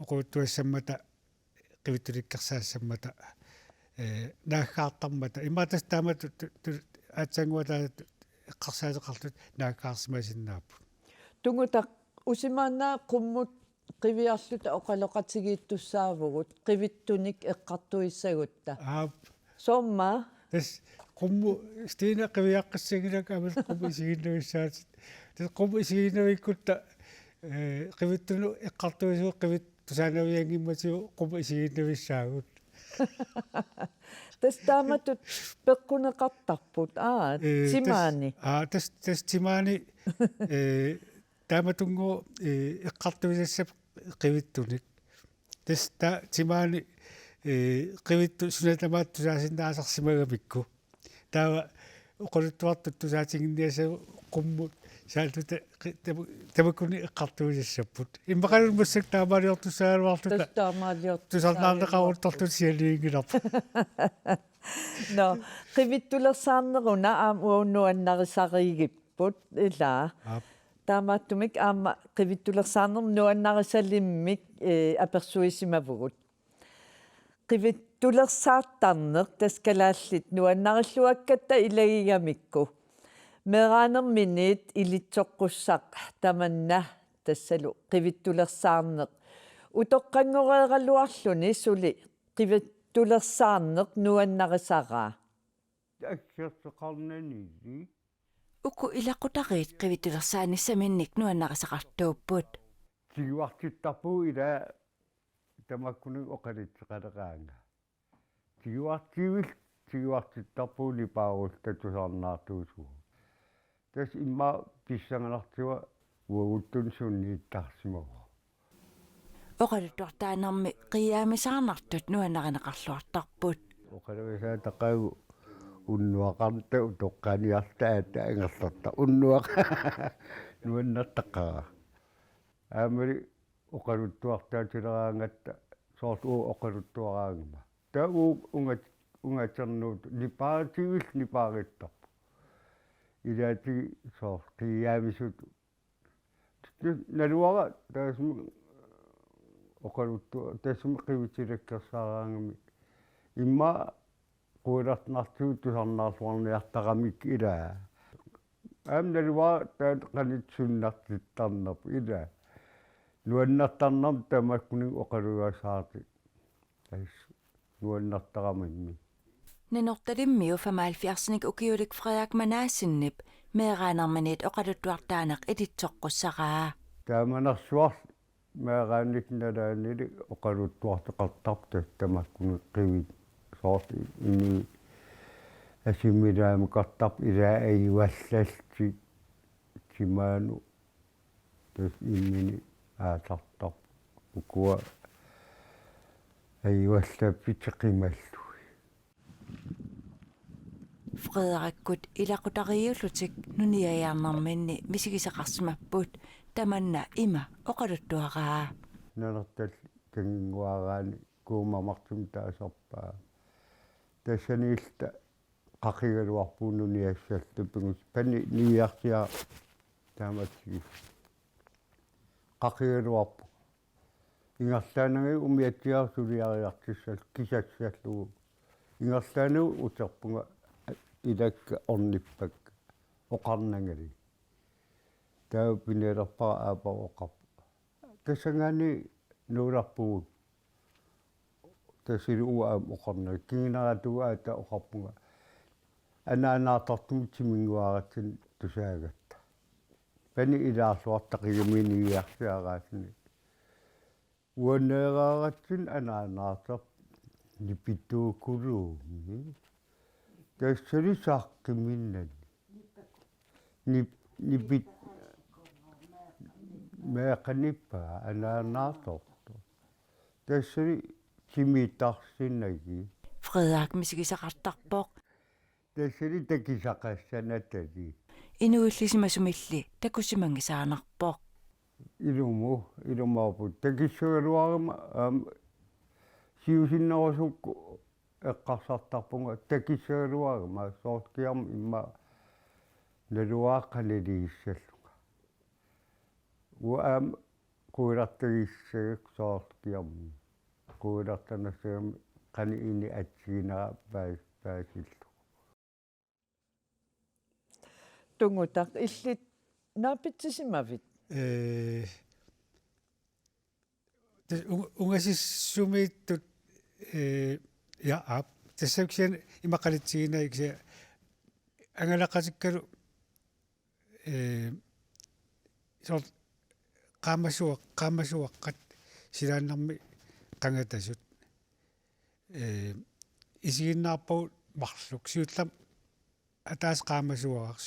Speaker 5: uquttuassammata qivittulikkersaassammata naaggaartarmata imaatas taamat aatsanguata eqqarsaaseqartut naaggaarsimasinnaapput
Speaker 2: Tungutaq usimaannaa qummut qiviarluta oqaloqatigiittussaavugut qivittunik eqqartuissagutta. Somma
Speaker 5: tas qummu stiina qiviaqqassagilak amal qummu isiginnavissaatit tas qummu isiginnavikkutta qivittunu eqqartuisuu qivit tusaanaviangimmasiu qummu isiginnavissaagut
Speaker 2: tas taamatut peqquneqartarput timaani.
Speaker 5: Tas timaani taamatunguu eqqartuisassap qivittunik tas timaani qivittu sunatamaat tusaasinnaasarsimagamikku taava uquluttuartut tusaatinginniasagu qummu saaltuta tamakuni eqqartuisassaput immaqalun massak taamaaliortussaaluartuta
Speaker 2: Tas taamaaliortussaaluartut
Speaker 5: tusarnaarneqaruttortut sialiingilap
Speaker 2: no qivittulersaarneruna uunnuannarisariigipput ilaa taamattumik aama qivittulersaarner nuannarisallimmik apersuisimavugut qivittulersaartarneq taskalaallit nuannarilluakkatta ilagigamikku meeraanerminiit ilitsoqqussaq tamanna tassalu qivittulersaarneq utoqqangoreeralluarluni suli qivittulersaarneq nuannarisaraa
Speaker 5: аксиэртеқарнанили
Speaker 9: Uku ilaqutaqit qivittulersaannissaminnik nuannaqisaqartuupput.
Speaker 5: тигуартиттарпуу ила тамаккуни оқалитсеқалеқаанга тигуартиттарпуули паарул татусаарнаартуусуу тас имма писсанганартуа уагуттун суннииттарсимава
Speaker 9: Oqaluttuartaanarmi qiyaamisaarnartut nuannaqinеқарлуартарпут.
Speaker 5: оқалависаа тақаагу уннуақарта утоққаниарта ангерларта уннуақа нуаннартаққара аамали оқалуттуартаатилераангатта соорт уу оқалуттуараангма таа уу унгатернуут нипаатигил нипаариттарпу илаати соор қиyaamisут налуара таасми оқалутту таасми қивитилаккерсаараангами имма quulartnartuu tusarnaarluarniartaqamik ilaa aamnaluwa taat qanitsunnartittarnerpu ilaa nuannartarnam tamakkuning oqalugasaarti tais nuannartaqamanni
Speaker 9: Nenortalimmiu 75-nik ukiulik Frederik Manaassinnip meeraanermaniit oqaluttuartaaneq ititsoqqussaraa.
Speaker 5: taamanarsuar meeraannik nalaanili oqaluttuarteqartarta tamakkuning qivit soorti inni asimilaamaqartarp ilaa ayuallalti timaanu tas immini aatartarp ukua ayuallappi qimallu
Speaker 9: Frederikkut ilaqutariullutik nuniajaarnerminni misigisaqarsimapput tamanna ima oqaluttuaraa.
Speaker 5: nanertal kanginguaraani kuumamartum taasarpaa тассаниилта қақигалуарпууннуниассаллуппугус пани нииартиа тааматсиги қақигалуарпу ингерлаанаги умиатсиарсулиариартиссал кисассаллугу ингерлаанагу утерпунга илакка орниппак оқарнангали таа пинелерпара аапаоқарп тассангаани нууларпугут tasiri uam oqarna kinginaraatuga ata oqarpunga
Speaker 10: анаанааторtumitiminguaratsin тусаагатта пани илаарлуартақигаминииарсиараасни уаннеерааратсин анаанаарсар нипиттууккулууми тассали саақкиминнани нипит меқаниппа анаанаарторто тассали симииттарсиннаги
Speaker 9: Frederik мисигисақартарпоқ
Speaker 10: тассали такисақассанатали
Speaker 9: инуиллисимасумилли такуссимангисаанарпоқ
Speaker 10: илумаапут такиссугалуарма сиусиннерусукку эққарсартарпунга такиссагалуарма соорткиарма имма налуааққалилигиссаллуга уаам куилартагиссагак соорткиарма куилартанассагам qani ini atsigинера паасиллу
Speaker 2: тунгутақ иллит наапитсисимавит
Speaker 5: унгасиссумииттут я ап тассаксиан имақалитсигина икса ангалаққасиккалу сорт qaamasuaqqat силааннарми qangatasut isiginnaarpau mарлук сиуллам атаас qaamasuarars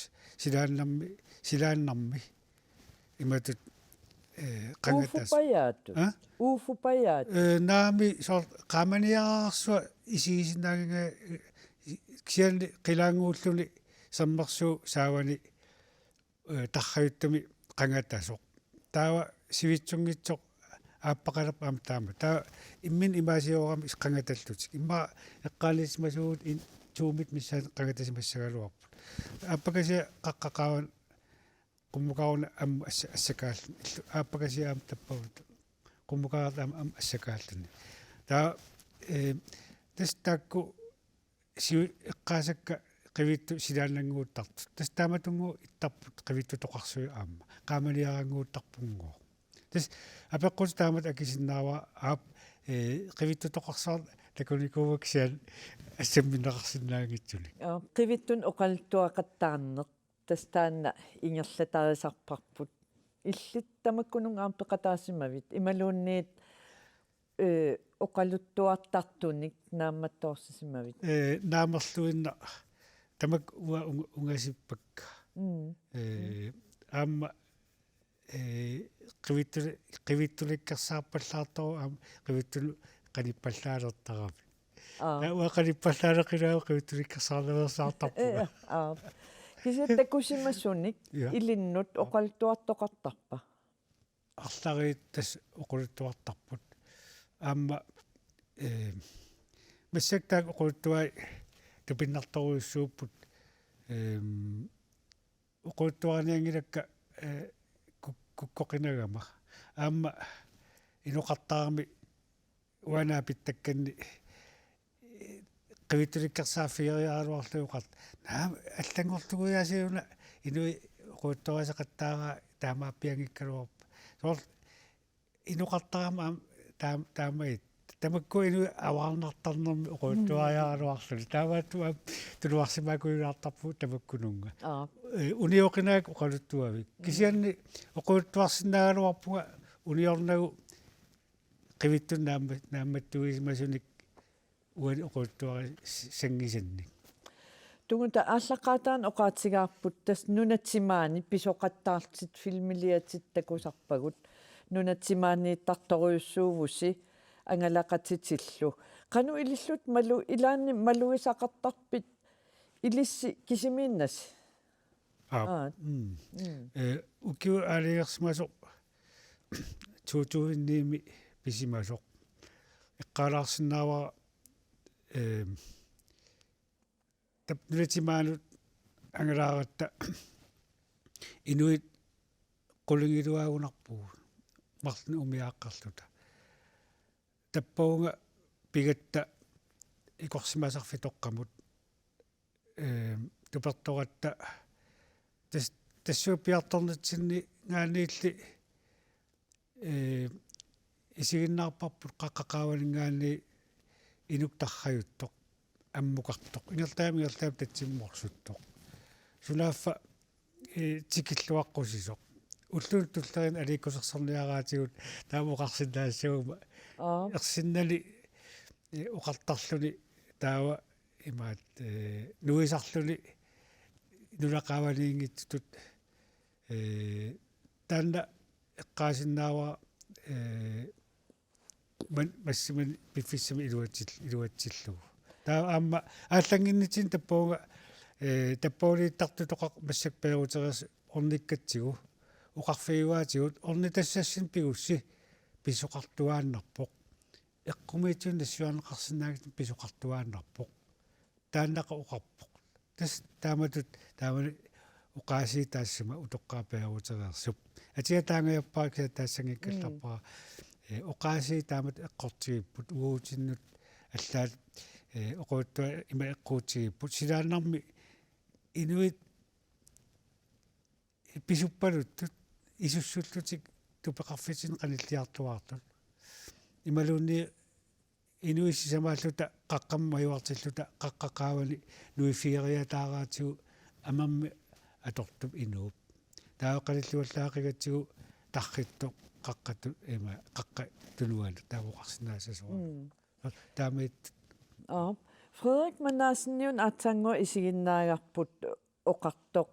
Speaker 5: силааннарми иматут qangatas
Speaker 2: uufupayaat
Speaker 5: наами сор qaamaniaraarsua isigisinaaginga ксианни qilаангууллуни саммерсуу саавани тарраюттами qangatasоq таава сивитсунгитсоq ааппақалап аама таама таа иммин имаасиорами исқангаталлутик имма эққаалисмасуут ин туумит миссаан қангатасимассагалуарпут ааппакасиа қаққақааван qummukaaruna am assakaallun aappakasiaam tappavut qummukaarlaam am assakaalluni taa tastaakku siu eqqaasakka qivittu silaannanguuttartu tastaamatungu ittarput qivittu toqarsui aamma qaamaniaranguuttarpunguo tas apeqqut taamat akisinnaava aap qivittu toqarsaar takunikuuvaksian assammineqarsinnaangitsuni
Speaker 2: qivittun oqaltuaqattaarneq тастанна ингерлатарисарпарпут иллиттамаккунун аампеқатаассимавит ималуунниит оқалуттуартартуник наамматторсисимавит
Speaker 5: наамерлуинна тамак уа унгасиппакка аама qivittulikkersaarpallаарtoru aama qivittul qanippallaалертарами уа qanippallaaleqilaa qivittulikkersaarlaversaartarpuga
Speaker 2: кисиаттакусимассуник илиннут оқалтуартоқартарпа
Speaker 5: арлариит тас оқулуттуартарпут аама массактаак оқулуттуай тупиннарторуйуссууппут оқулуттуариангилакка куккоқинагама аама инуқартаарми уанаапиттакканни qivittulikkersaaffieriaaruarluuqart naam allangorluguyaasiuna inui quuttorasaqattaara taamaappiangikkaluarpa soor inuqartarama taamait tamakku inui awaarnartarnermi quuttuariaaruarluni taamaattua tuluarsimakuilaartarpu tamakkununga unioqinaak oqaluttuavik kisianni oquuttuarsinnaagaluarpuga uniornagu qivittun naammattugisimasunik уани оқултуари сангисанни
Speaker 2: тугута ааллаққаатаан оқаатсигаарпут тас нунатсимаани писоқаттаартит филмилиатит такусарпагут нунатсимаанииттарторуйуссуувуси ангалақатитиллу қану илиллут малу илаанни малуисақартарпит илисси кисимииннас
Speaker 5: укиу алиерсмасо туутуинниими писимасоқ эққалаарсинаава tapnulatimaanut angalaaраtta inuit qulungiluagunarpuu marlun umiaaqqarluta tappaunga pigatta ikorsimasarfitoqqamut tupertoratta tassuupiartornitsinni ngaaniilli isiginnaarparput qaqqaqaavaningaanni inuktarrajuttoq аммукартоқ ингертаам татсимморсуттоқ сулааффа тикиллуаққусисоқ уллуут туллерин аликкусерсэрниараатигут таамоқарсинаассагума ерсиннали оқартарлуни таава имаат нуисарлуни нулақаавалиингитсутут таанна эққаасиннаава массиман пиффиссами илуатсиллугу таа аама ааллангиннитин таппуунга таппуулииттартутоқақ массакпаягутерис орниккатсигу уқарфигуаатигут орни тассассин пигусси писоқартуааннарпоқ эққумиитсун нассуанеқарсинаагит писоқартуааннарпоқ тааннақа уқарпоқ тас тааматут таамани уқааси таассама утоққаапаягутериарсуп атига таангаяппаакса таассангиккалларпара оqaasi taamat eqqortigipпут уутиннут аллаат оқууттуа има эққуутигиппут силааннарми инуит писуппалуттут исуссуллутик тупеқарфитин қаниллиартуаартут ималуунни инуиссисамааллута қаққамма юартиллута қаққақаавани нуифиериатаараатигу амамми атортуп инууп таақалиллуаллаақигатсигу тарриттоқ qaqqatu ema qaqqa tunualu taavoqarsinaassasuа таамит
Speaker 2: Frederik Manasniun atsango isiginnaagarput oqartoq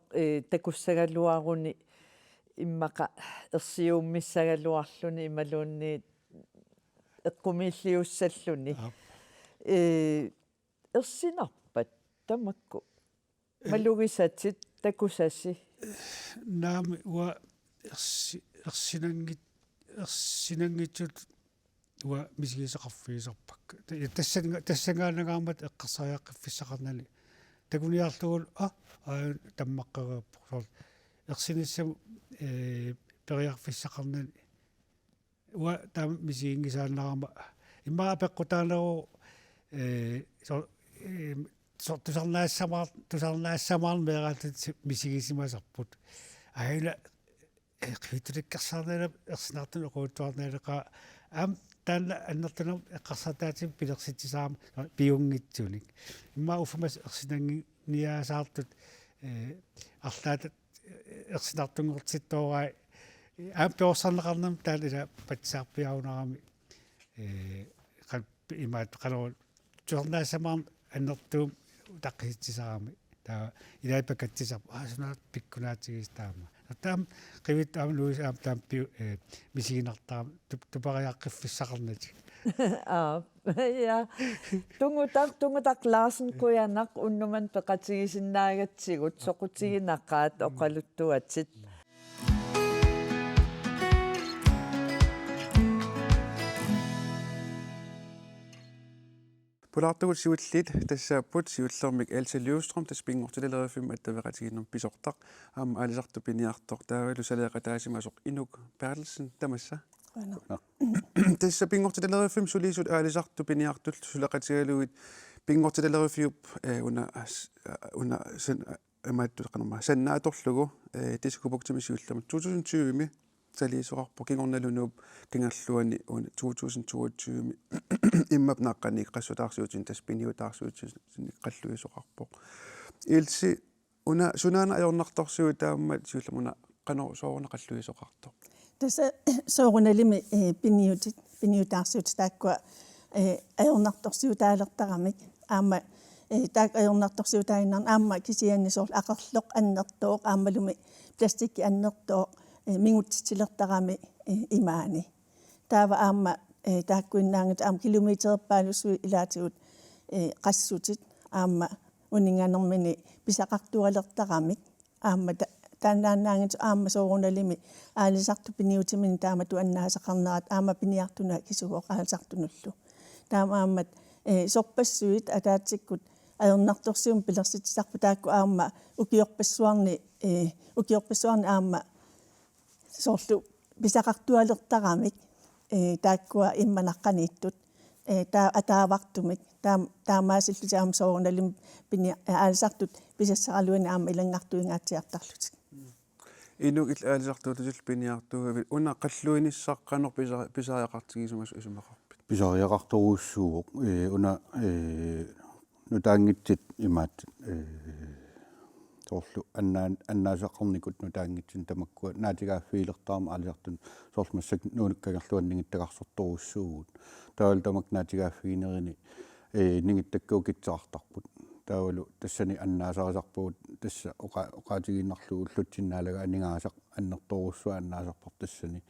Speaker 2: takussagalluaruni immaqa ersiummissagaluarluni imaluunni eqqumilliussalluni ersinarpat tamakku malugisatit takusassi
Speaker 5: naami wa ersinangitsut уа мисигисеқарфигисерпак тассангаанагаамат эққарсариаққиффиссақарнали такуниарлугул таммаққереаппор ерсиниссам периарфиссақарнали уа таам мисигингисааннарама иммаа пеққутаанеру тусарнаассамаар меэраатит мисигисимасарпут аила қитуликкарсаарнала ерсинартун оқуутtuarnaалеқа аам таанна аннертунам эққарсатаатим пилерситсисаама пиунгитсуник имма уфамас ерсинанги ниаасаартут арлаатат ерсинартунгортиттоораа аам пеорсарнеқарнам таалила патсаарпиаунарами қан имаат канаа жорнаассамаар аннертуум таққиситсисарами таа илаипакатсисар аасунаат пиккунаатигис таама таам qivit aam luis aam taam piu misiginartaam tupariaqqiffiссaqarnati
Speaker 2: ja tungutak Larsen kuyanaq unnuman peqatigisinnaagatsigut soqutiginaqaat oqaluttuatsit
Speaker 1: Pulaartugut siulliit tassaaput siullermik Else Løvstrøm taspingortilaleerifim attaveqatiginnum pisortaq aama aalisartu piniartoq taavalu saleeqataasimasoq inuk Bertelsen tamassa tassapingortilaleerifim suliisut aalisartu piniartul suleqatigaluit pingortilaleerifiup una amaattu qanama sannaatorlugu tisukupuktimis siullermik 2020 saliisoqarpu kingornalunuup kingerluani 2022 immap naqqani qassutaarsuutin taspiniutaarsuutin qalluisoqarpoq ilsi una sunaana ajornartorsuut taammat siullamuna qanor sooruna qalluisoqartoq
Speaker 11: tasa soorunalimi piniutaarsuut taakkua ajornartorsuutaalertaramik aamma taak ajornartorsuutainarn aamma kisiannisoorl aqerloq annertooq aammalumi plastikki annertooq mingutsilertarami imaani taava aamma taakkuinnaangut aam kilometerpaalusui ilaatigut qassutit aamma uninganermini pisaqartualertaramik aamma taannaannaangut aamma soorunalimi aalisartu piniutimini taamatu annaasaqarnerat aamma piniartuna kisugoq aalisartunullu taama aammat sorpassuit ataatikkut ajornartorsium pilersitsisarpu taakku aamma ukiorpassuarni aamma soorlu pisaqartualertaramik taakkua immanaqqaniittut ataavartumik taamaasilluti aam soorunalimi pini aalisartut pisassaqaluini aam ilangartuingaatiartarlutik
Speaker 1: inuk il aalisartuutusil piniartuuvit una qalluinissaqqanor pisariaqartigisumas isumaqarpit
Speaker 10: pisariaqartoruussuuq una nutaangitsit imaat soorlu annaasaqarnikut nutaangitsin tamakkua naatigaaffiilertaarma alisartun soormassak nuunikkagerluanningittagarsortorussuugut taawal tamak naatigaaffiinerini ningittakku kitsaartarput taavalu tassani annaasarisarpugut tassa oqaatiginnarlugu ullutsinnaalega aningaasaq annertorussua annaasarpar tassani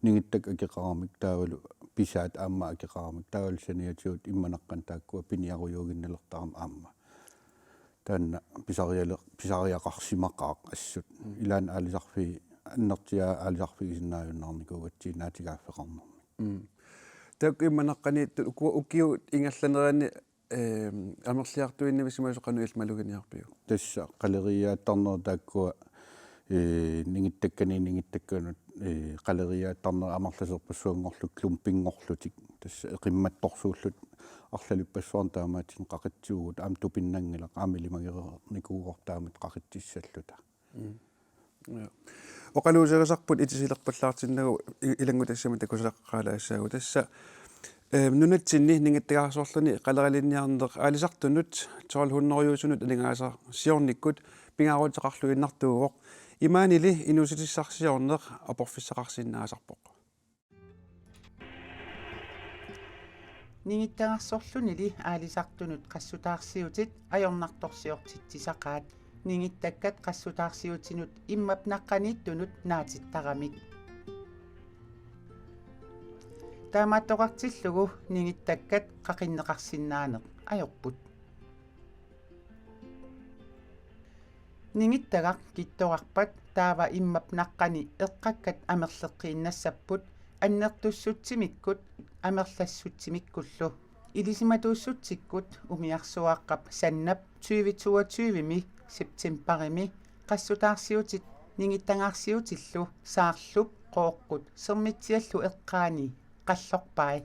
Speaker 10: ningittak akeqaramik taavalu pisaat aamma akeqaramik taavalu saniatigut immanaqqan taakkua piniarujuuginnalertaram aamma taanna pisariaqarsimaqaaq assut ilaan aalisarfi annertia aalisarfigisinnaajunnaarnikuugatsi naatigaaffeqarnermi
Speaker 1: taak immanaqqani ukiu ingallaneriani amerliartuinnivissimasuqanu ilmaluginiarpiu
Speaker 10: tassa qaleriaattarner taakkua ningittakkanut qaleriaattarner amarlaserpassuangorlu klumpingorlutik tassa eqimmattorsuullut арлалиппассуарн таамаатин qaqitsuugut aam tupinnangila aamilimagerernikuuqortaamat qaqitsissalluta
Speaker 1: oqaluuserisarput itisilerpallaartinnagu ilangutassama takusaqqaalaassaagu tassa nunatsinni ningittagaarsorluni qalerilinniarneq aalisartunut 1200 alingaasa siornikkut pingaaruutaqarlu innartuuvoq imaanili inusitissarsiorneq aporfissaqarsinnaasarpoq
Speaker 12: Ningittagarsorlunili aalisartunut qassutaarsiutit ajornartorsiortitsisaqaat ningittakkat qassutaarsiutinut immapnaqqaniittunut naatittaramik taamaattoqartillugu ningittakkat qaqinneqarsinnaaneq ajorput ningittagaq kittoqarpat taava immapnaqqani eqqakkat amerleqqiinnassapput аннертуссутсимиккут амерлассутсимиккуллу илисиматууссутсиккут умиарсуааққап саннап 2022ми септембарими qassutaarsiutit ningittangаарsiutилlu saarlup qooqqut sermitsiallu eqqaani qallorpai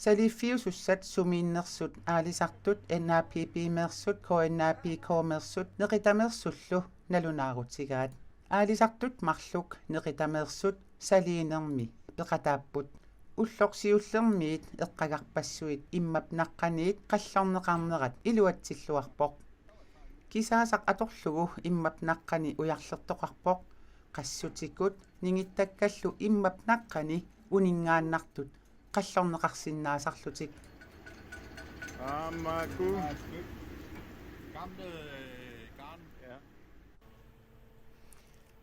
Speaker 12: saliffiusussat sumiinnersut aalisartut NAPP-meersut KNAPK-meersut neqitameersullu nalunaarutigaat aalisartut marluk neqitameersut saliinermi peqataapput уллорсиуллермиит эққагарпассуит иммапнаqqaniit қаллорнеқарнерат илуатсиллуарпоқ кисаасақ аторлугу иммапнаqqani уярлертоқарпоқ qassutиккут нингиттаккаллу иммапнаqqani унингааннартут қаллорнеқарсиннаасарлутик
Speaker 4: Amaku.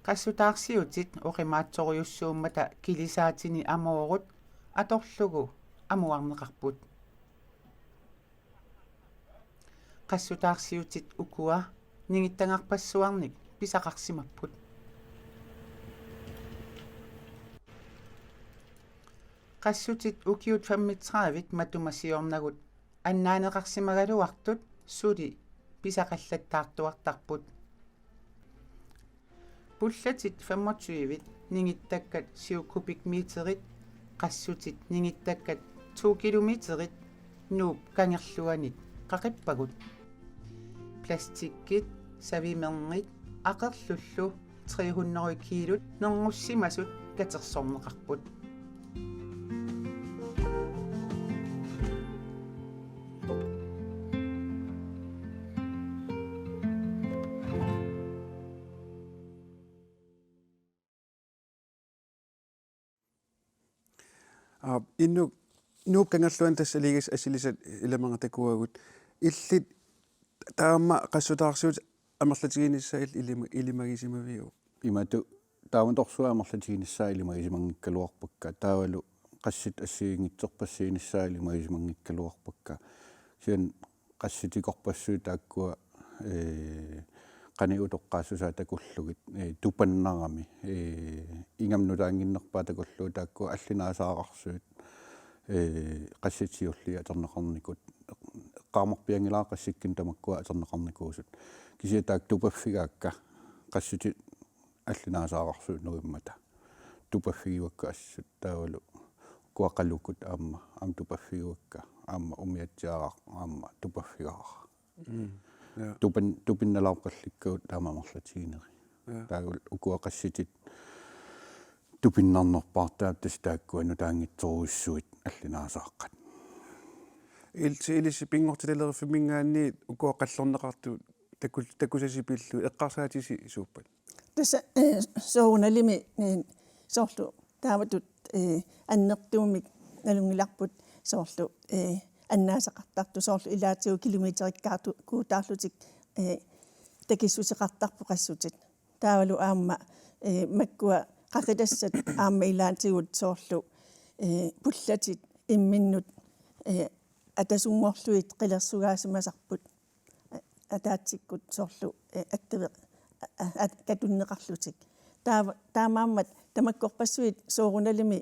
Speaker 12: qassutaarsiutit oqimaatsoриуссууммата килисаатини амоорут аторлугу амуарнеқарпут qassutaarsiutit ukua нингиттангарпассуарник писақарсимаппут qassutит ukiut 35 матумасиорнагут аннаанеқарсимагалуартут сули писақаллаттаартуартарпут пуллатит 25 нингиттаккат 7 кубикметерит qassutит нингиттаккат 2 километерит нууп кангерлуанит qaqippagut пластиккит савимернит ақерлуллу 300 килот нернуссимасут катерсорнеқарпут
Speaker 1: innu nuukkangerluan tassaliigis assilisat ilamangatakkuagut illit taamma qassutaarsuut amerlatiginissail ilimagisimaviu
Speaker 10: imatu taamantorsua amerlatiginissaa ilimagisimanngikkaluarpakka taavalu qassit assiingitserpassiinissaa ilimagisimanngikkaluarpakka sian qassitikorpassuu taakkua qani utoqqaassusaa takullugit tupannarami ingamnutaanginnerpaa takullu taakkua allinaasaaqarsuut qassitiullia aterneqarnikut qaamorpiangilaa qassikkin tamakkua aterneqarnikuusut kisia taak tupaffigaakka qassiti allinaasaaqarsuut nerimmata tupaffigiwakka assut taavalu kuaqalukut aamma am tupaffigiwakka aamma umiatsiaaq aamma tupaffigaaq tupinnalaaqallikkuut taamamerlatigineri taagul ukuaqassitit tupinnarnerpaartaap tas taakkua nutaangitsoruussuit allinaasaaqat
Speaker 1: ilsi pingortilelere fimingaanni ukoaqallorneqartu takusasipillu eqqarsaatisi suuppat
Speaker 11: tässä sounalimi sorlu taavatut annertuumik nalungilarput sorlu annaasaqartartu sorlu ilaatiu kilometerikkaartu kuutaarlutik takissuseqartarpu qassutit taavalu aamma makkua qaqitassat aamma ilaatigut sorlu pullatit imminnut atasunngorluit qilersugaasimasarput ataatsikkut sorlu attaveq katunneqarlutik taamaammat tamakkorpassuit soorunalimi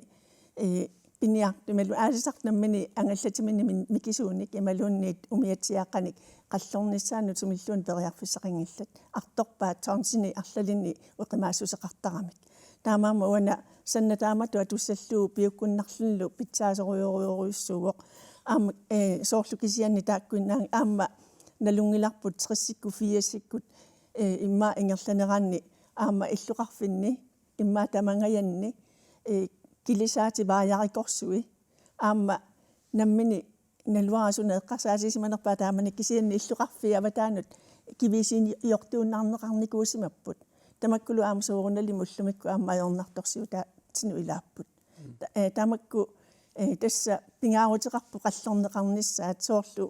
Speaker 11: piniartumalu aalisarnammini angallatimini mikisuunik imaluunniit umiatsiaqqanik qallornissaannut sumilluun periarfissaqingillat artorpaat soornsini arlalini uqimaassuseqartaramik taamaama uana sannataamatu atussalluu piukkunnarlullu pitsaasoruyoruyoruissuugoq aam soorlu kisianni taakkunnaang aamma nalungilarput trissikku fiassikkut imma ingerlaneranni aamma illuqarfinni imma tamangayanni kilisaati vaajarikorsugi aamma nammini naluarasuna eqqarsaasisimanerpaa taamani kisianni illuqarfi avataanut kivisiin yortuunnarneqarnikuusimapput tamakkulu aam soorunali mullumikku aamma ajornartorsiuta tinu ilaapput tamakku tässä pingaarutiqarpu qallorneqarnissaat soorlu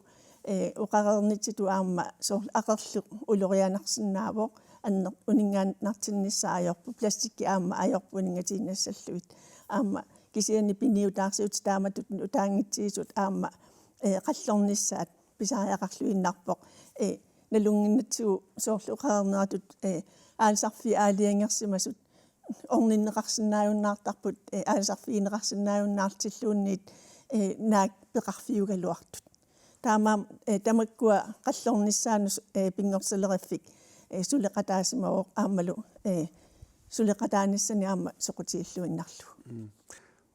Speaker 11: uqarernitsitu aamma soorlu aqerlu ulorianarsinnaavoq anner uningaannartinnissaa ajorpu plastikki aamma ajorpu uningatinassalluit aamma kisianni piniutaarsiut taamatut utaangitsiisut aamma qallornissaat pisaajaqarluinnarpoq nalunginnatsigu soorlu uqarerneratut aalsarfi aaliangersimasut orninneqarsinnaajunnaartarput aalsarfiineqarsinnaajunnaartilluunniit naak peqarfiugaluartut taamaam tamakkua qallornissaanus pingorsaleriffik suleqataasimaoq aammalu suleqataanissani aamma soqutiilluinnarlu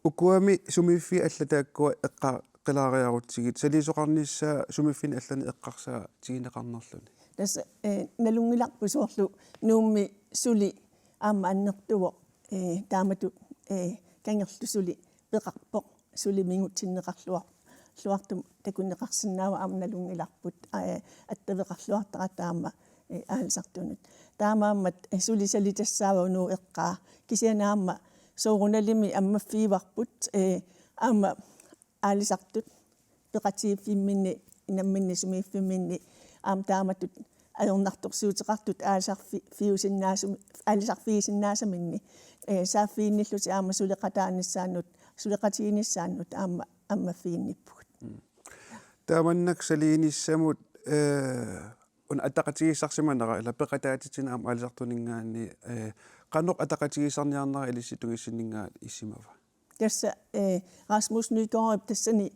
Speaker 1: ukuami sumiffi allataakkua eqqaqilaariarutsigit saliisoqarnissaa sumiffin allani eqqarsaa tigineqarnerluni
Speaker 11: tässä nalungilarpu soorlu nuummi suli aamma annertuvoq taamatu kangerlu suli peqarpoq suli mingutsinneqarluartum takunneqarsinnaava aamma nalungilarput attaveqarluartaqat aamma aalsartunut taamaammat sulisalitassaava unu eqqaa kisianaamma soorunalimi ammaffiivarput aamma aalisartut peqatiiffimminni namminni sumiiffimminni aam taamatut ajornartorsiuteqartut aalisarfiisinnaasaminnni saaffiinnilluti aamma suleqatiinissaannut aamma ammafiinnippugut
Speaker 1: taamannak saliinissamut un ataqatigisarsimanera ila peqataatitina aam aalisartuningaanni qannoq ataqatigisarniarnera ilissitugissinningaat issimava
Speaker 11: tässä Rasmus Nygaard tassani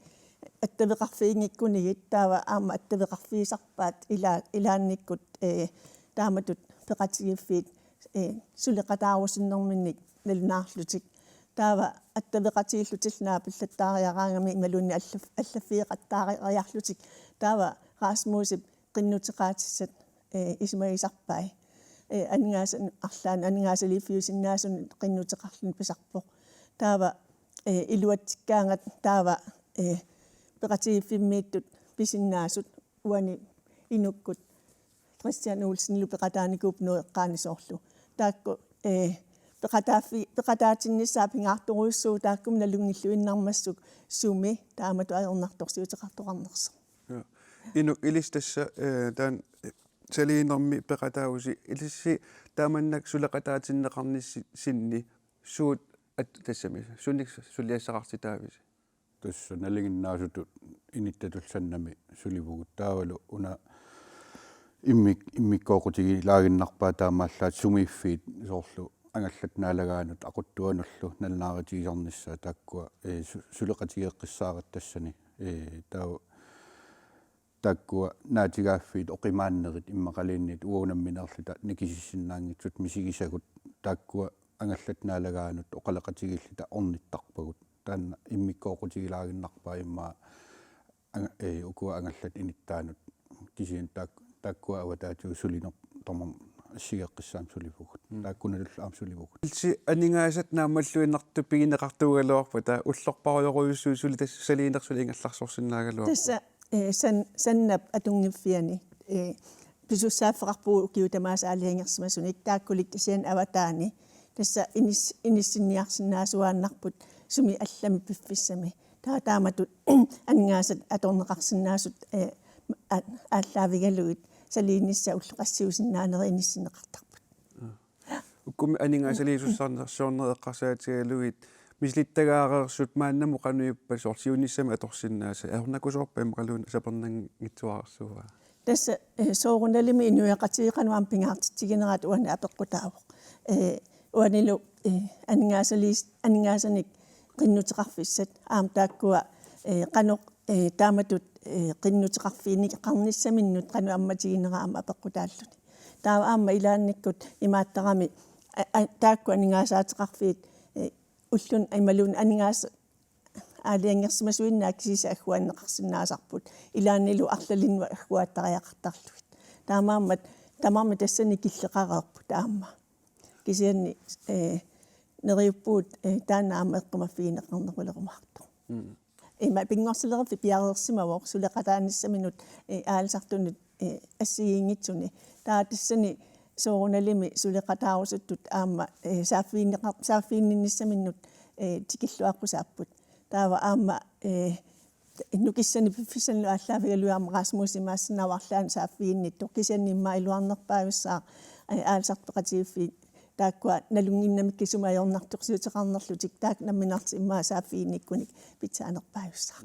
Speaker 11: attaveqarfiingikkunigit taava aamma attaveqarfiisarpaat ilaannikkut taamatut peqatigiffiit suleqataarusinnerminnik nalunaarlutik taava attaveqatiillutillnaa pillattaariaraangami imalunni allaffiiqattaariarlutik taava Rasmusip qinnuteqaatissat ismaisarpai aningaasan arlaan aningaasaliiffiusinnaasun qinnuteqarlun pisarpoq taava iluatsikkaangat taava peqatigiffimmiittut pisinnaasut uani inukkut Christian Olsen lupeqataanikuup nueqqaanisoorlu taakku peqataatinnissaa pingaartoruissuu taakkum nalungilluinnarmassuk sumi taamatu ajornartorsiuteqartoqarnersa
Speaker 1: inuk ilistassa taan saliinermi peqataagusi ilissi taamannak suleqataatinneqarnissi sinni suut tassami sunnik suliassaqartitaavisi
Speaker 10: tussa nalinginnaasutut inittatulsannami sulivugut taavalu una immikkoqutigi laaginnarpaa taamaallaat sumiffiit soorlu angallat naalagaanut aquttuanullu nalnaaritigisarnissaa taakkua suleqatigeeqqissaarat tassani taakkua naatigaaffiit oqimaannerit immaqaliinniit uunamminerlita nikisissinnaangitsut misigisagut taakkua angallat naalagaanut oqalaqatigillita ornittarpagut taanna immikkoqutigilaarinnarpaa immaa ukua angallat inittaanut kisiin taakkua avataatu sulinor tomam assigeqqissaam sulivugut taakkunalulla aam sulivugut
Speaker 1: ilsi aningaasat naammalluinnartu pigineqartuugaluarpa taa ullorparuyoruissuu suli tass saliinersuli ingallarsorsinnaagaluarpa
Speaker 11: tässä sannap atungiffiani pisussaafeqarpuu kiutamaasa aliangersimasun iktaakkulik tasian avataani tassa inissinniarsinnaasuaannarput sumi allami piffissami taamatut angaasat atorneqarsinnaasut ааллаавигалугит салиинисса уллеқассиусиннаанери иниссинеқартарпут
Speaker 1: уккуми анингаасалиисуссаарнерсоорнеэққарсаатигалугит мислиттагаареерсут мааннаму қануиппа сорсиунissами аторсиннааса аернакусоорпа имақалуун сапернангитсуаарсуа
Speaker 11: тасса соорунналими инуяқатииқануам пингаартитсигинераат уани апеққутаавоқ уанилу анингаасаник qinnuteqarfissat aam taakkua qanoq taamatut qinnuteqarfiinik qarnissaminnut qanu ammatigineraama apeqqutaalluni taava aamma ilaannikkut imaattaqami taakku aningaasaateqarfiit ullun imaluun aningaas aaliangersimasuinnaak siisa agguanneqarsinnaasarput ilaannilu arlalinwa agguaattariaqartarluit taamaammat tamarmi tassani killeqareerpu taamma kisianni neriuppuut taanaama eqqumaffiineqarnerulerumartu ima pingorsilerfi piareersimavoq suleqataanissaminut aalsartunut assigiingitsuni taatissani soorunalimi suleqataarusuttut aamma saaffiinnissaminut tikilluaqqusaapput taava aamma nukissani piffissanlu aalлааvigaluaama Rasmusimaassinavarlaan saaffiinnittu kisianniimma iluarnerpaavissaa aalsarpeqatigiffi taakkua nalunginnamikki sumaajornartorsiuteqarnerlutik taak namminarti immaa saaffiinnikkunik pitsaanerpaavissaa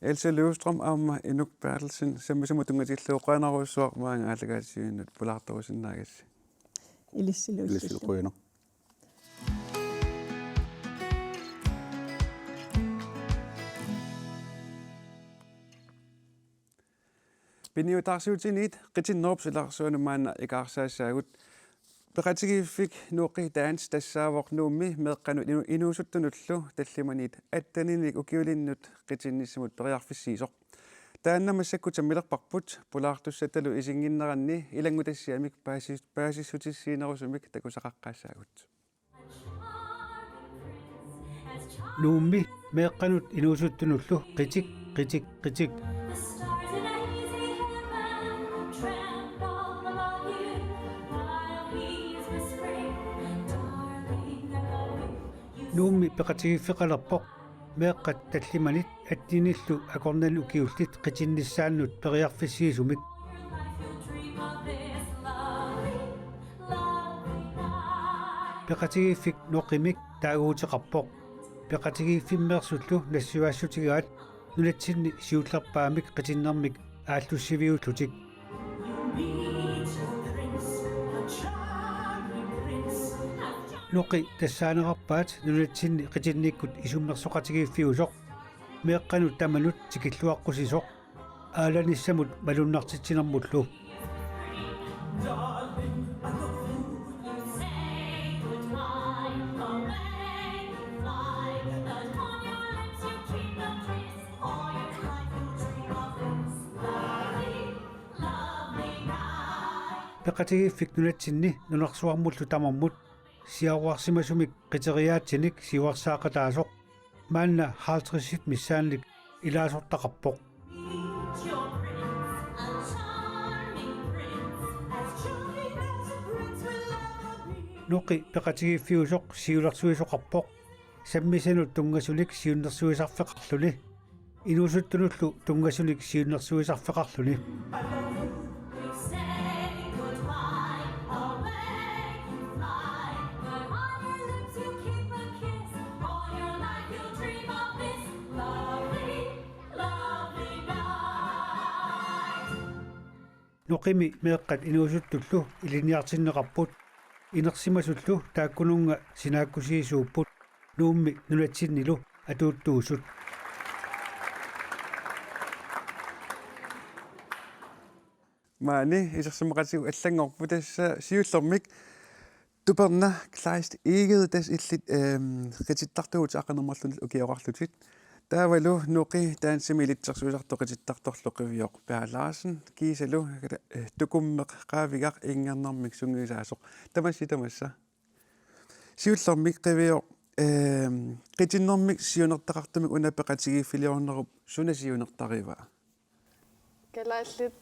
Speaker 1: Else Løvstrøm aamma Inuk Bertelsen sammisumutungatilluuqaanaruussuaq maanga aalagaasiunut pulaartorusinnaagassi
Speaker 11: Ilissiluyner
Speaker 1: Piniutaarsuutiniit qitinnerupsilarsuanumaanna ikaarsaasaagut peqatigiiffik nuuqi taans tassaavorq nuummi meeqqanut inuusuttunullu tallimaniit attaninik ukiulinnut qitinnissamut periarfissiisoq taannamassakku tammilerparput pulaartussatalu isinginneranni ilangutassiamik paasissutissiinerusumik takusaqaqqaassaagut
Speaker 5: nuummi meeqqanut inuusuttunullu qitik nuummi peqatigiffiqalerpoq meeqqat tallimanit attinillu akornal ukiullit qitinnissaannut periarfissiisumik peqatigiffik noqimik taaguuteqarpoq peqatigiffiimmeersullu nassuaassutigaat nunatsinni siullerpaamik qitinnermik aallussiviullutik noqi tassaanerarpaat nunatsinni qitinnikkut isummersoqatigiiffiusoq meeqqanut tamanut tikilluaqqusisoq aalanissamut malunnartitsinermullu peqatigiiffik nunatsinni nunarsuarmullu tamarmut siaruarsimasumik qiteriaatinik siuarsaaqataasoq maanna haartrissit missaanlik ilaasortaqarpoq noqi peqatigiiffiusoq siulersuisoqarpoq sammisanut tungasulik siunnersuisarfeqarluni inuusuttunullu tungasulik siunnersuisarfeqarluni noqimi meeqqat inuusuttullu iliniartinneqarput inersimasullu taakkununga sinaakkusiisuupput nuummi nunatsinnilu atuuttuusut
Speaker 1: maani isersimaqatigu allangorpu tassa siullermik tuperna klaist iged tas illit qitittartuut aqanermarlunit ukiorarlutit taavalu nuqi taansimilitsersuisartu qitittartorluqivior Pealaarsen kiisalu tukummeq qaavigaq ingernermik sungiisaasoq tamassa siullermik qivior qitinnermik siunertaqartumik unapeqatigiiffiliornerup sunasiunertariva
Speaker 13: kalaallit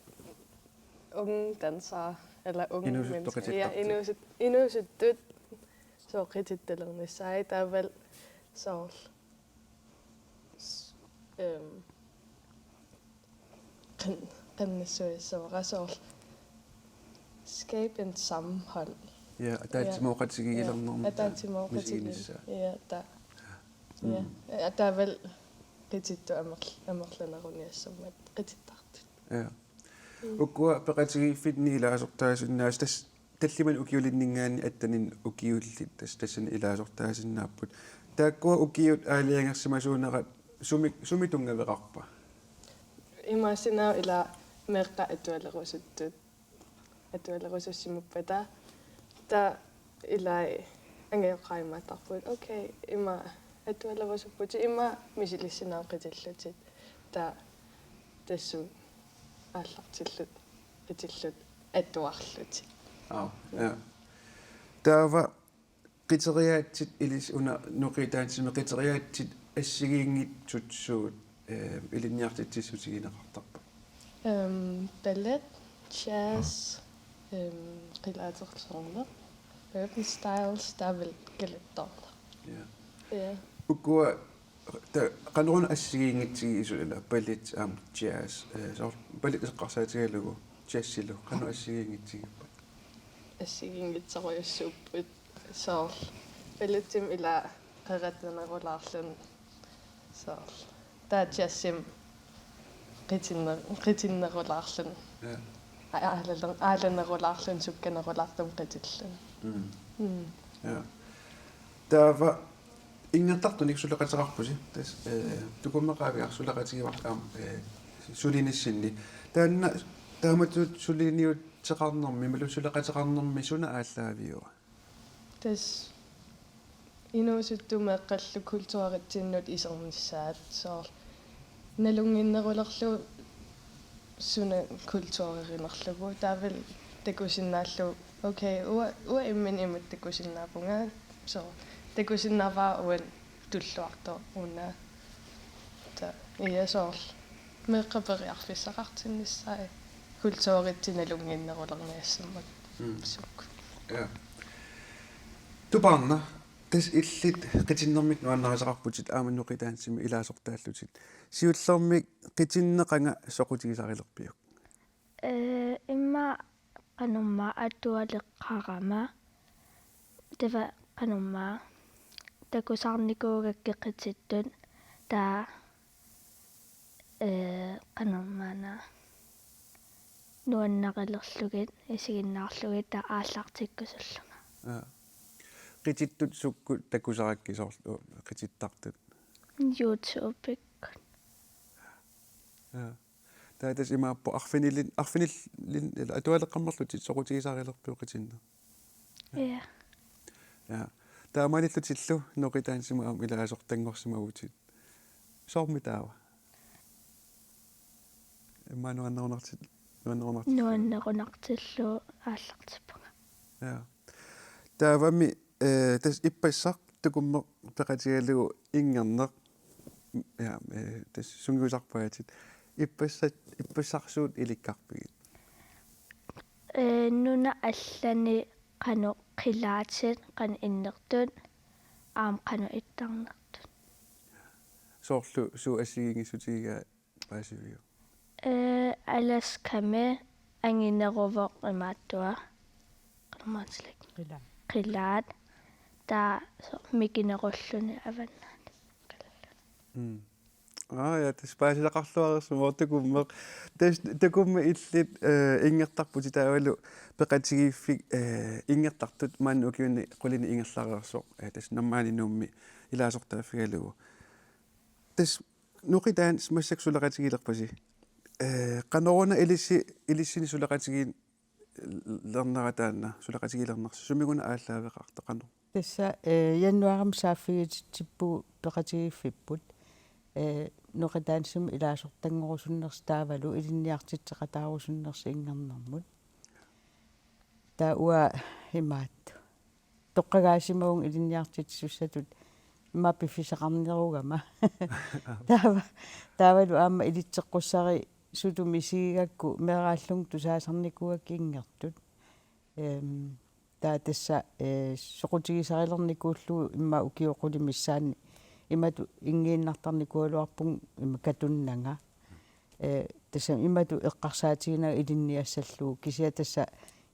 Speaker 13: unge dansere eller unge
Speaker 1: Inuusut
Speaker 13: mennesker.
Speaker 1: toqitittaqti.
Speaker 13: Inuusuttut soqitittalernissai taaval soorl qannassuissavarasuorl skabe en sammenhold.
Speaker 1: Ja, ataatimoqatigigilernerma.
Speaker 13: Ataatimoqatigigilernerma. Ja, ta. Ja, taaval qitittu amerlaneruniassummat qitittartut.
Speaker 1: Ja. Ukua peqatigiiffitni ilaasortaasunnaas talliman ukiulinningaani attanin ukiullit tassan ilaasortaasinnaaput. Taakkua ukiut aaliangersimasuunerat sumitungaveqarpa.
Speaker 13: Imasinaa ila meqqa atualerusussimuppata ta ilai angeoqaimatarput okay ima atualerusupput ima misilissinaa qitillutit ta tassu аллартиллут итиллут аттуарлути
Speaker 1: Ja. Taava qiteriaatsit ilis una nuqitaantsimi qiteriaatsit assigiinngitsutsuut ilinniartitsissutigineqartarpa.
Speaker 13: Ballet, jazz, qilaatersorner, urban styles, taavel qilittorner. Ja.
Speaker 1: Ukua qaneruna assigiinngitsigi isulila ballet jazz so ballet eqqarsaatigalugu jazzilu qanu assigiinngitsigippa.
Speaker 13: Assigiingitsaruйussууpput soorl ballettim ila qeqatnerulaarlun soorl taa jazzim qitinnerulaarlun aalannerulaarlun sukkanerulaartum qitillun.
Speaker 1: Ja. Taava ingertartunik suleqateqarpusi tas tukummeqaaviarsuleqatigivar sulinissinni taanna taamatut suliniut teqarnermi malu suleqateqarnermi suna ааllaaviua
Speaker 13: tas inuusuttumeeqqallu kultuarittinnut isernissaat soor nalunginnerulerlu suna kultuaririnerlugu taavel takusinnaallu okay ua immin imut takusinnaapunga so takusinnavaa uan tulluarto una ta iya soor meeqqaperiarfissaqartinnissai kultuarittinalunginnerulerniassammak suk.
Speaker 1: Ja. Tuparna tas illit qitinnermik nuannariseqarputit aamannuqitaansimi ilaasortaallutit siullermik qitinneqanga soqutigisarilerpiuk.
Speaker 14: Imma qanumma atualeqqarama tava qanumma takusarnikuugakki qitittun taa qanummana nuannaqalerlugit isiginnaarlugit taa aallartikkusullunga.
Speaker 1: Qitittut sukku takusarakki soorlu qitittartut.
Speaker 14: YouTube.
Speaker 1: Ja. Taatas imaappo arfinil atualeqqammerlutit soqutigisarilerpiu qitinner.
Speaker 14: Ja.
Speaker 1: Ja. Taamanillutillu noqitaansimu aam ilaasortangorsimagutit. Soormi taava. Imma
Speaker 14: nuannerunartillu aallartippunga.
Speaker 1: Ja. Taavami tas ippissaq tukummer peqatigalugu ingerneq ja tas sungiusarpaatit ippissarsuut ilikkarpigit.
Speaker 14: Nuna allani qanu qilaatit qan innertut aam qanu ittarnertut.
Speaker 1: Soorlu suu assigiingissutiga paasiviu.
Speaker 14: Alaskame angineruvoq imaattua qanumaatilak qilaat taa mikinerulluni avannaat.
Speaker 1: Ja tas paasileqarluarersuma takummeq tas takumme illit ingertarputi taavalu peqatigiiffik ingertartut maannu ukiunni qulini ingerlareersoq tas normaalinummi ilaasortaafigalugu tas nuqitaans massaksuleqatigilerpasi qanoruna ilissini suleqatigiin lernarataanna suleqatigilernersu sumiguna ааllaaveqarta qano
Speaker 2: tassa januaram saaffigitippu peqatigiiffipput nuqitaansum ilaasortangorusunnersi taavalu ilinniartitseqataarusunnersi ingernermut taa ua imaattu toqqagaasimagun ilinniartitsussatut imma piffisaqarnerugama taavalu aamma ilitseqqussari sutumisigakku meeraallung tusaasarnikuak ingertut taatassa soqutigisarilernikullu imma ukioqulimissaanni imatu ingiinnartarnikualuarpung katunnaga tassa imatu eqqarsaatiginaa ilinniassalluu kisia tassa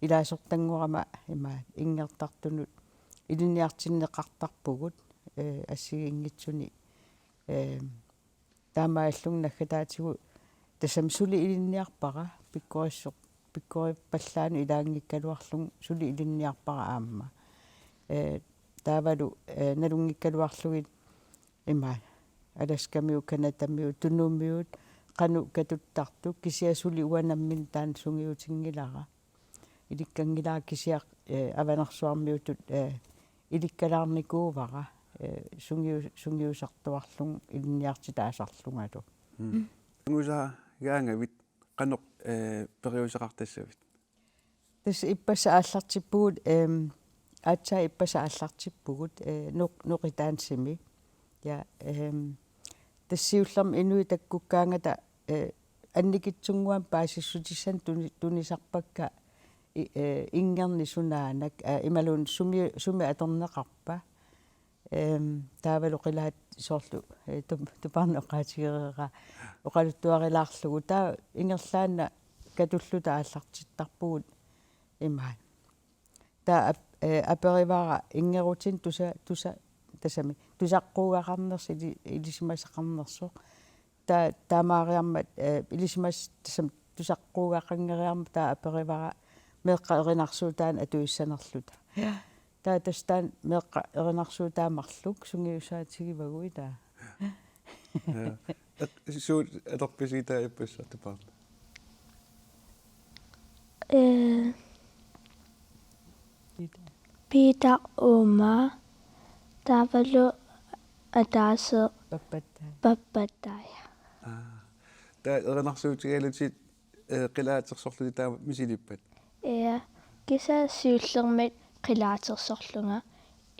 Speaker 2: ilaasortanngorama ima ingertartunut ilinniartinneqartarpugut ассигингитсуни таамааллун наггатаатигу тассам сули илинниарпара пиккориппаллаани илаангиккалуарлун сули илинниарпара аама таавалу налунгиккалуарлугит има аласкамиу канатамиу туннуммиут qanu katuttартук кисиасули уанаммин таан сунгиутингилара иликкангилаа кисиақ аванарсуармиутут иликкалаарникуувара сунгиусартуарлун илинниартитаасарлунгалу
Speaker 1: Ngusa gaangavit qanoq periusaqartassavit.
Speaker 2: Тас иппаса ааллартиппугут аатсаа иппаса ааллартиппугут ноқитаансими я тассиуллерми инуи таккуккаангата анникитсунгуан паасиссутиссан тунисарпакка ингерни сунаанак ималун суми аторнеқарпа таавалу қилаат соорлу тупарнеқаатигерера оқалуттуарилаарлугу таа ингерлаанна катуллута ааллартиттарпугут имаа таа аперивара ингерутин туса тасами тусаққуугақарнерс илисимасақарнерсо таамаариармат илисимас тасам тусаққуугақангериарма таа аперивара меққа эринарсуутаан атуиссанерлута таа тастаан меққа эринарсуутаамарлук сунгиусаатигивагуи таа
Speaker 1: Suut atorpisiitaa ippassartupaa.
Speaker 14: Peter Oma tavalu ataase pappattaja.
Speaker 1: Tää erinaarsuutigalutit qilaatersorluni taama misilippat.
Speaker 14: Ja kisa siullermit qilaatersorlunga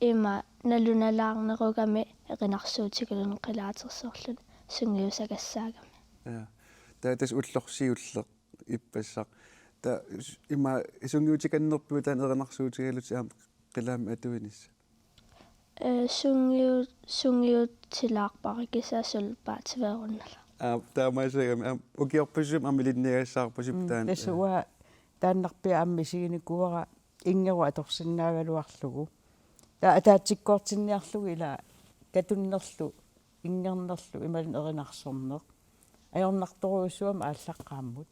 Speaker 14: ima nalunalaarnerugami erinarsuutigalun qilaatersorlun sungiusagassagami.
Speaker 1: Ja. Tää tas ullorsiulleq ippassaq. Tää ima sungiutikannerpu taan erinarsuutigalut aam qilaam atuinissa.
Speaker 14: Sungiutilaarpari kisa sulpaativerunnala.
Speaker 1: Taamaisagami ukiorpusum amilinniagassаарpusip taan.
Speaker 2: Tasua тааннарпиа аммисигиникуара ингеру аторсиннаагалуарлугу таатиккоортинниарлугу ила катуннерлу ингернерлу ималун эринарсорнеқ аёрнарторуусуам ааллаққааммут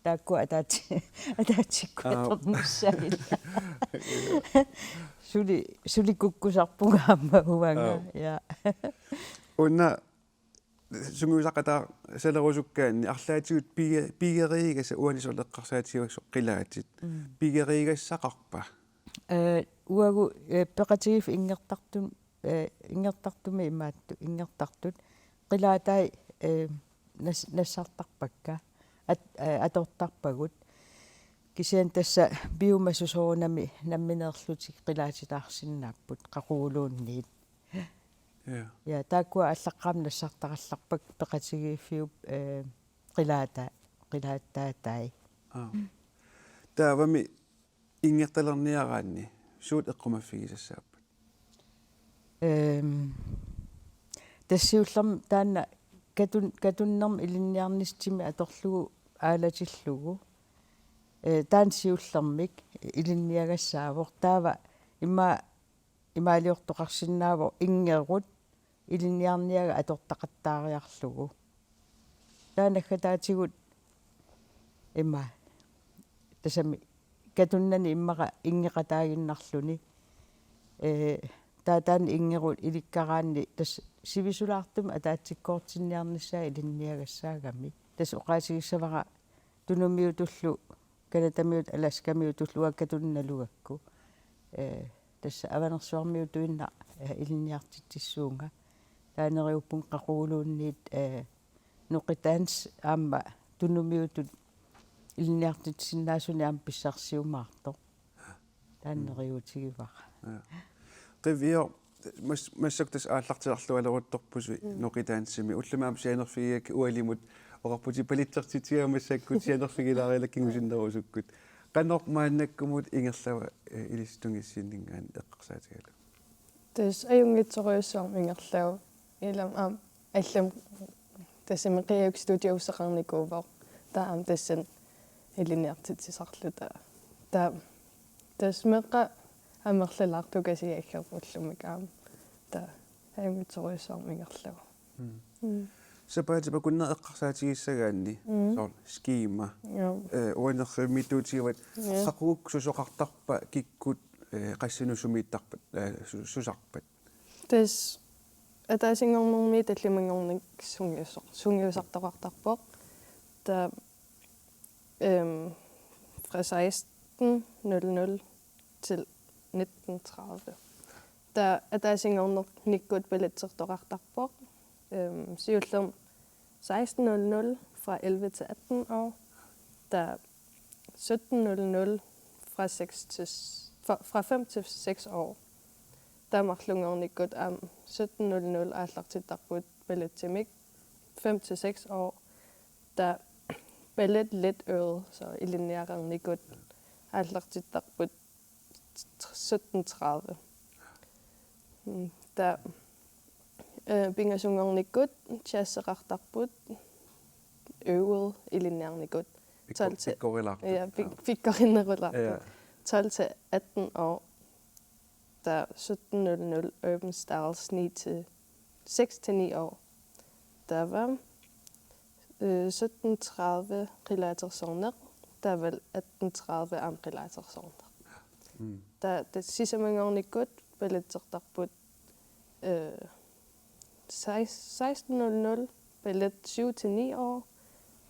Speaker 2: таакку атаатиккуаторнуссагила сули куккусарпугаамма уанга я
Speaker 1: унна сунгуисаққатаа салерусуккаанни арлаатигут пигериигаса уанисолеққарсаатигуаксо қилаатит пигериигассақарпа
Speaker 2: уагу пеқатигиф ингертартуми имаатту ингертартут қилаатай нассартарпакка атортарпагут кисиан тасса биумасусоонами намминеерлутик қилаатитаарсиннааппут қақуулуунниит Ja taakua allaqaam nassartaqallарпак peqatigiiffiup qilaattaatai.
Speaker 1: Taavami ingertalerniaraanni suut eqqumaffigisassaappat.
Speaker 2: Tassiullerm taanna katunnerm ilinniarnistimi atorlugu aalatillugu taan siullermik ilinniagassaavor taava имаалиортоқарсинаавоо ингерут илинниарниага аторта-qattaariarlugu таанаггатаатигут има тасами катуннани иммаqa ингеқатаагиннарлуни таатаан ингерут иликкараанни тас сивисулаартум атаатсиккоортинниарниссаа илинниагассаагами тас оқаасигиссавара тунумиутуллу канатамиут аласкамиутуллуа катунналугакку тасса аванерсуармиутуинна илинниартиттиссуунга таанериуппун қақуулуунниит ноқитаанс аама тунумиутут илинниартитсиннаасуни аам писсарсиумаарто таанериутигивара
Speaker 1: qivio массактас ааллартиларлуалерутторпуси ноқитаансими уллумаам сианерфигиак уалимут oqarputi palitsertitiamassakku tianerfigilaariala kingusinnerusukkut qanormaannakkumut ingerlava ilistungissiinningaan eqqarsaatigalu
Speaker 13: tes ajungitsoruissuarm ingerlagu ilam allam tasimiqiuk studioussaqarnikuuvoq taam tassan iliniartitsisarluta ta tasmeqqa амерлалаартукасиаггерпуллумик аама та хаймитсоруйссаарми ингерлава
Speaker 1: сапаатипа куннер эққарсаатигиссагаанни соор скима уанерриммитуутигават қақугук сусоқартарпа киккут qassинусумииттарпат сусарпат
Speaker 13: тас атаасингорнэрми таллимангорник сунгиусартоқартарпоқ та fra 16:00 til 19:30. Der атаасингорнер никкут балетсертоқартарпоқ сиуллерм 16:00 fra 11 til 18 år. Der 17:00 fra 5 til 6 år. Der maqlungor nikkut 17:00 aallartittarput ballettimik 5 til 6 år. Der ballet let øvet, så ilinearer nikkut aallartittarput 17:30. Der pingasungornikkut jazzerartarput øvet ilinearnikkut 12 til fikkorinnerullarput 12 til 18 år. Der 17:00 Urban Styles 6 til 9 år. Der var 17:30 Relatorsoner. Der var 18:30 Relatorsoner. Der det sidste mange år nikkut balletsertarput 16:00 ballet 7 til 9 år.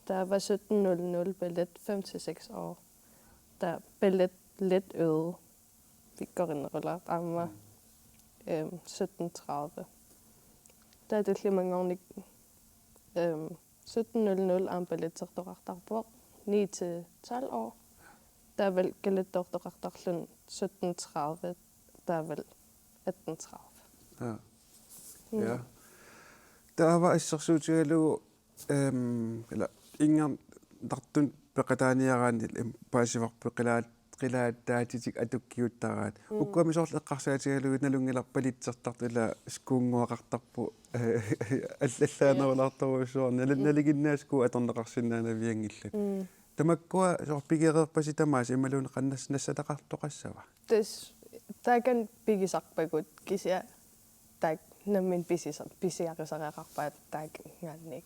Speaker 13: Der var 17:00 ballet 5 til 6 år. Der ballet let øvet. Vi går ind og ruller armer 17:30. Der er det lige mange år 17:00 am balletsertarput 9 til 12 år. Der er vel galettortartarlun 17:30. Der er vel 18:30.
Speaker 1: Ja. Ja. Der var issersuutigalu eller ingen tartun peqataaniaraani paasivarpu qilaattaatitik atukkiuttaraat ukkuamisorl eqqarsaatigalugut nalungilarpalitsertart ila skuunguaqartarpu allallaanerulartoruussuarni naliginnaasku atorneqarsinnaanaviangillat tamakkua sorpigereerpasi tamaas imaluun qannassataqartoqassava
Speaker 13: der kan pigisarpagut kisia tak nammin pisiarisariaqarpaat tak ngannik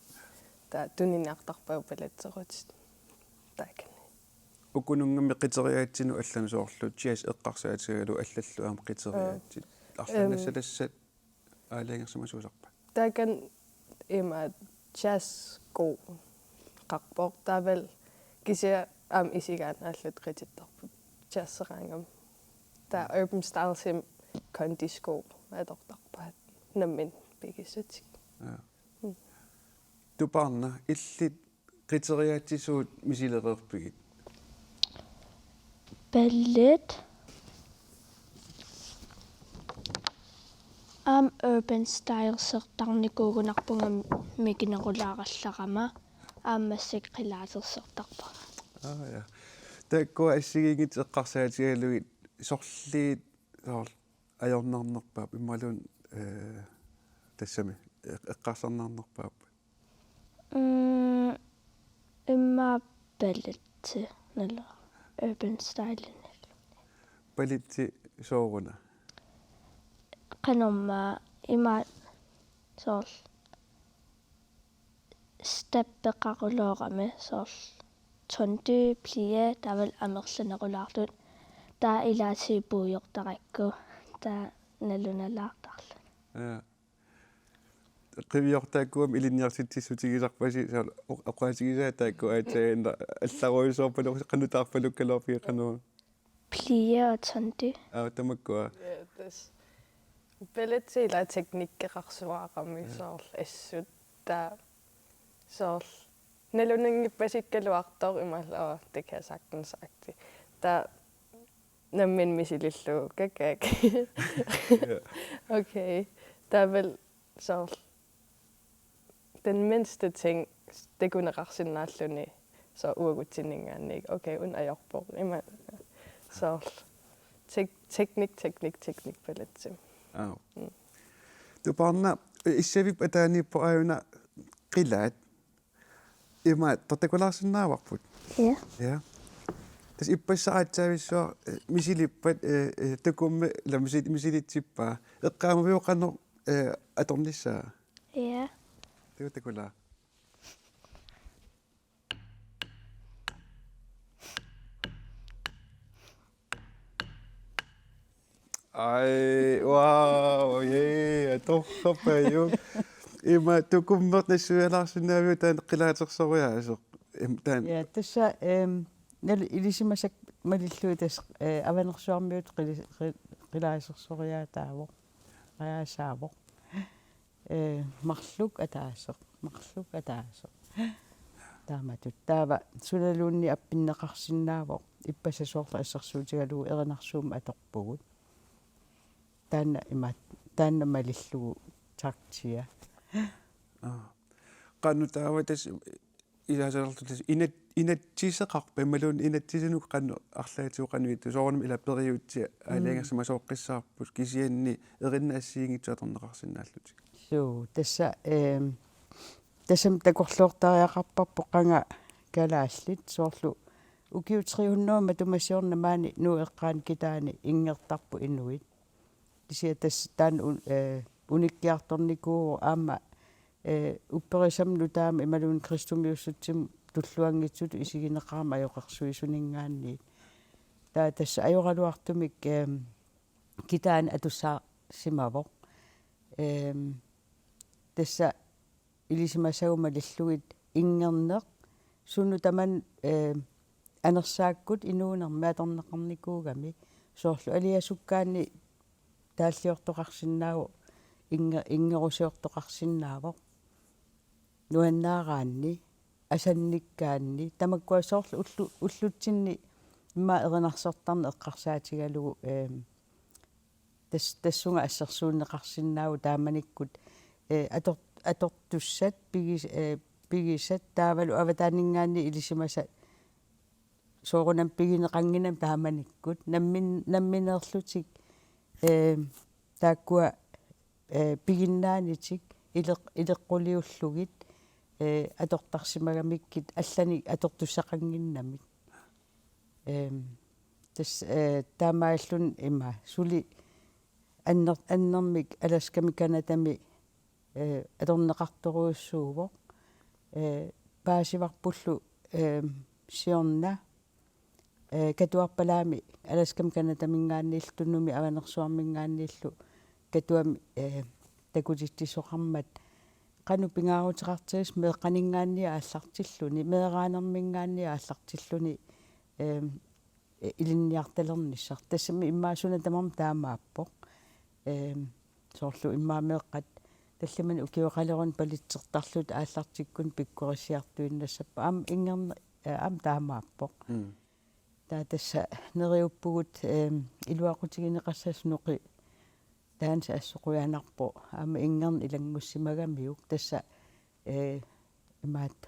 Speaker 13: ta tuniniartarpau palatserut tak
Speaker 1: ukunungami qiteriaatsinu allanu soorlu jazz eqqarsaatigalu allallu aam qiteriaatsit arlannassalassat aaliangersamasuusarpa
Speaker 13: der kan ima jazz go qarpoq tavel kisia am isigaan allat qitittarput jazzerangam der Urban Styles him kondisco adortarpaat nammin pigissatik
Speaker 1: tuparna illit qiteriaatsisuut misilereerpigit
Speaker 14: ballet Urban Styles sertarnikuugunarpungam mikinerulaarallarama aammassik qilaasersertarpa
Speaker 1: ja takkua assigingit eqqarsaatigaluit sorliit ajornarnerpaap immaluun tassami eqqarsarnarnerpaap
Speaker 14: imma ballet nalla Urban Style
Speaker 1: balletti sooruna
Speaker 14: qanorma imma soorl steppeqaruloorami soorl tondy plie tavel amerlanerulaartut taa ilaatipuujortarakku taa nalunalaartarlu
Speaker 1: ja qiviortaakkuam iliniartitsissutigisarpasi oqaatigisaataakku aataenda allaruisoorpalu qanutaarpalukkalorpigi qanu
Speaker 14: plie og tondy
Speaker 1: tamakua
Speaker 13: ballet ila teknikkeqarsuarami soorl assut taa soorl naluningippasikkaluartor imalla det kan jeg sagtens sagt der nammin misilillu kakak okay der er vel så den mindste ting tekuniqarsinnaalluni so uagutsinningaannik okay un ajorpoq ima so teknik palatsim
Speaker 1: du parna issavip ataanippo ajuna qilaat ima tatakulaarsinnaavarput ja tas ippassaqaatsaavissua misilippat takummi la misilittippaa eqqaamaviuqanno atornissaa
Speaker 14: Ja.
Speaker 1: takutakula ai wow yeah torrapaju ima tukummert nassualaarsinnaaviu taan qilaatersoruyaasuq taan
Speaker 2: ja tassa nal ilisimasak malillui tas avanersuarmiut qilaasersoruyaataavo qayaassaavo marluk ataaseq taamatut taava sunaluunni appinneqarsinnaavo ippasasoorla assarsuutigaluu erinarsuum atorpugut taanna malillugu taktia
Speaker 1: qannutaava tas ilaasalertutas inatsiiseqarpa immaluun inatsisinuk qannu arlaatiuqanuitu soornum ilaperiutsi aaliangassama sooqqissaarput kisianni erinna assiingitsu atorneqarsinnaallutik
Speaker 2: so tassa tassam takorluortariaqarparpo qanga kalaallit soorlu ukiu 300 tumassiorna maani nuu eqqaan kitaani ingertarpu inuit tisia tas taan unikkiartornikuu aama upperisamlu taama imaluun kristumiussutsim tulluangitsut isigineqaama ajoqersuisuningaanni taa tassa ajoraluartumik kitaan atussaa simavoq tassa ilisimasaguma lillugit ingerneq sunu taman anersaakkut inuunermi atorneqarnikuugami soorlu aliasukkaanni taalliortoqarsinnaagu ingerusiortoqarsinnaavoq nuannaaraanni asannikkaanni tamakkuassoorlu ullutsinni imma erinarsortarne eqqarsaatigalugu tassunga assersuunneqarsinnaagu taamanikkut atortussat pigissat taavalu avataanningaanni ilisimasa soorunam pigineqanginam taamanikkut nammineerlutik taakkua piginnaanitik ileqquliullugit atortarsimagamikkit allani atortussaqanginnamik tas taamaallun ima suli annermik alaskamikkanatami atorneqartoruussuuvoq paasivarpullu siorna katuarpalaami alaskamikanatamingaanniiltunnumi avanersuarmingaanniillu katuami takutittisoqarmat qanu pingaaruteqartiris meeqqaningaannia aallartilluni meeraanermingaannia aallartilluni ilinniartalernissar tassami immaasuna tamarm taamaappoq soorlu immaameeqqat tallamani ukiuqalerun palitsertarlut aallartikkun pikkurisiartuinnassappa am ingerne am taamaappoq taa tassa neriuppugut iluaqutigineqassas noqi taansa assoquyanarpo ama ingern ilangussimagamiuk tassa imaat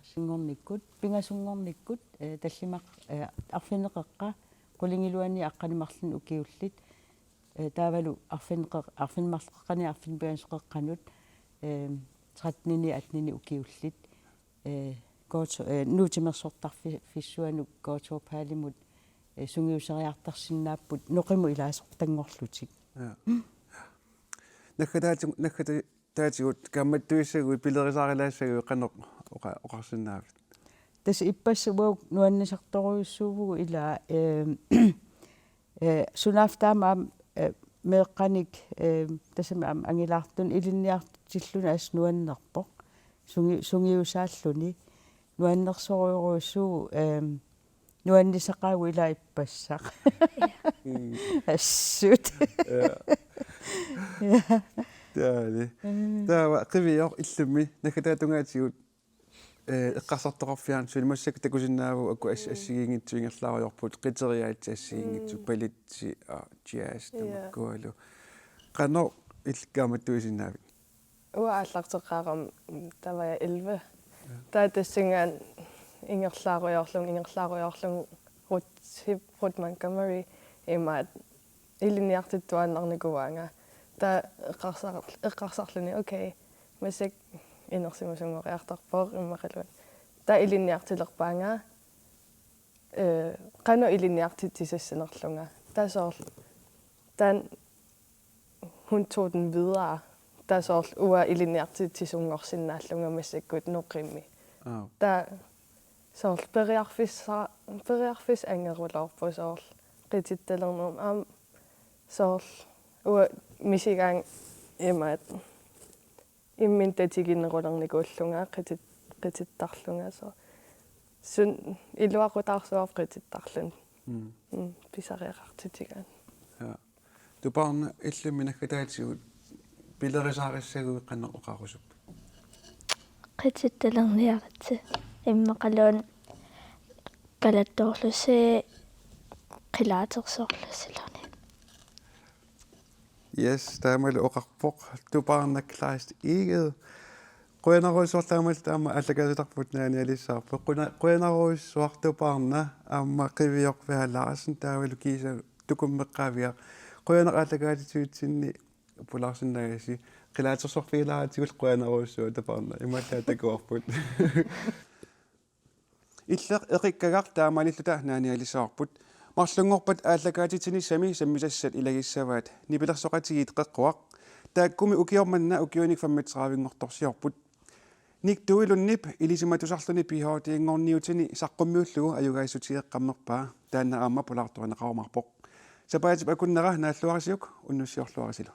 Speaker 2: singornikkut pingasungornikkut tallimaq arfineqeqqa qulingiluani aqqanimarlun ukiullit taavalu arfinmarleqqani arfinpiansoqeqqanut 13 ukiullit nuutimersortarfissuanuk kootorpaalimut sungiuseriartarsinnaapput noqimu ilaasortangorlutik
Speaker 1: nakataatigut kammattuissagu pilerisaarilaassagui qanoq oqarsinnaavit
Speaker 2: tas ippassuuq nuannisartoruissuuvugu ilaa sunaaftaama meeqqanik tasami angilaartun ilinniartilluna asnuannerpoq sungiusaalluni nuannersoruuruissuugu nuannisaqaagu ilaa ippassaq assut
Speaker 1: taali taava qivior illumi nakataatungaatigut eqqarsartoqarfiaan sulimassak takusinnaavu aku assigiingitsuingerlaariorput qiteriaatsi assigiingitsu palitsi jazz tamakkualu qano ilkaamattuisinnaavit
Speaker 13: Uaallarteqaaram, der var jeg 11. Der er det synger Ingerslaaruyorlung Ruth Montgomery imat iliniartittuannarnikuanga. Der eqqarsarluni okay. Masik inersimusungoriartarpoq immaqalun. Der iliniartilerpaanga qanu iliniartitisassanerlunga. Der så den hun tog den videre. Der så iliniartitisungorsinnaallunga massakkut noqimmi. Der så beriarfis angerulorpu så qitittalernum så misigang imat immintatigинерулерникууллунга qitittarlunga så sun iluaqutaarsuar qitittarlun pisariaqartitigaan
Speaker 1: ja du barn illuminakataatigut pillerisaarissagu qanneqoqarusup
Speaker 14: qitittalerniaratsi immaqaluun qalattorlusi qilaatersorlusiluni
Speaker 1: yes taamal oqarpoq du barnakklaast iget qoyanaruissortaamal taama allakasitarput naanialissaarpo qoyanaruissuartupaarna aamma qiviorvialaarsin taawalu kiisa tukummeqqaaviaq qoyanaqaallakaatituutsinni pularsinnagasi qilaatersorfiilaatigut qoyanaruissua tapaarna imallaatakuarput illeq eqikkagaar taamalilluta naanialissaarput Marslungorpat aallakaatitini sammisassat ilagissavaat nipilersoqatigiit qeqquaq taakkumi ukiormanna ukiunik fammitraavinngortorsiorput niktuilunnip ilisimatusarluni pihoutiingorniutini saqqummiullugu ajugaissutieqqammerpaa taanna aamma pulartorinaqarumarpoq sapaatip akunnera naalluarisiuk unnussiorluarisilu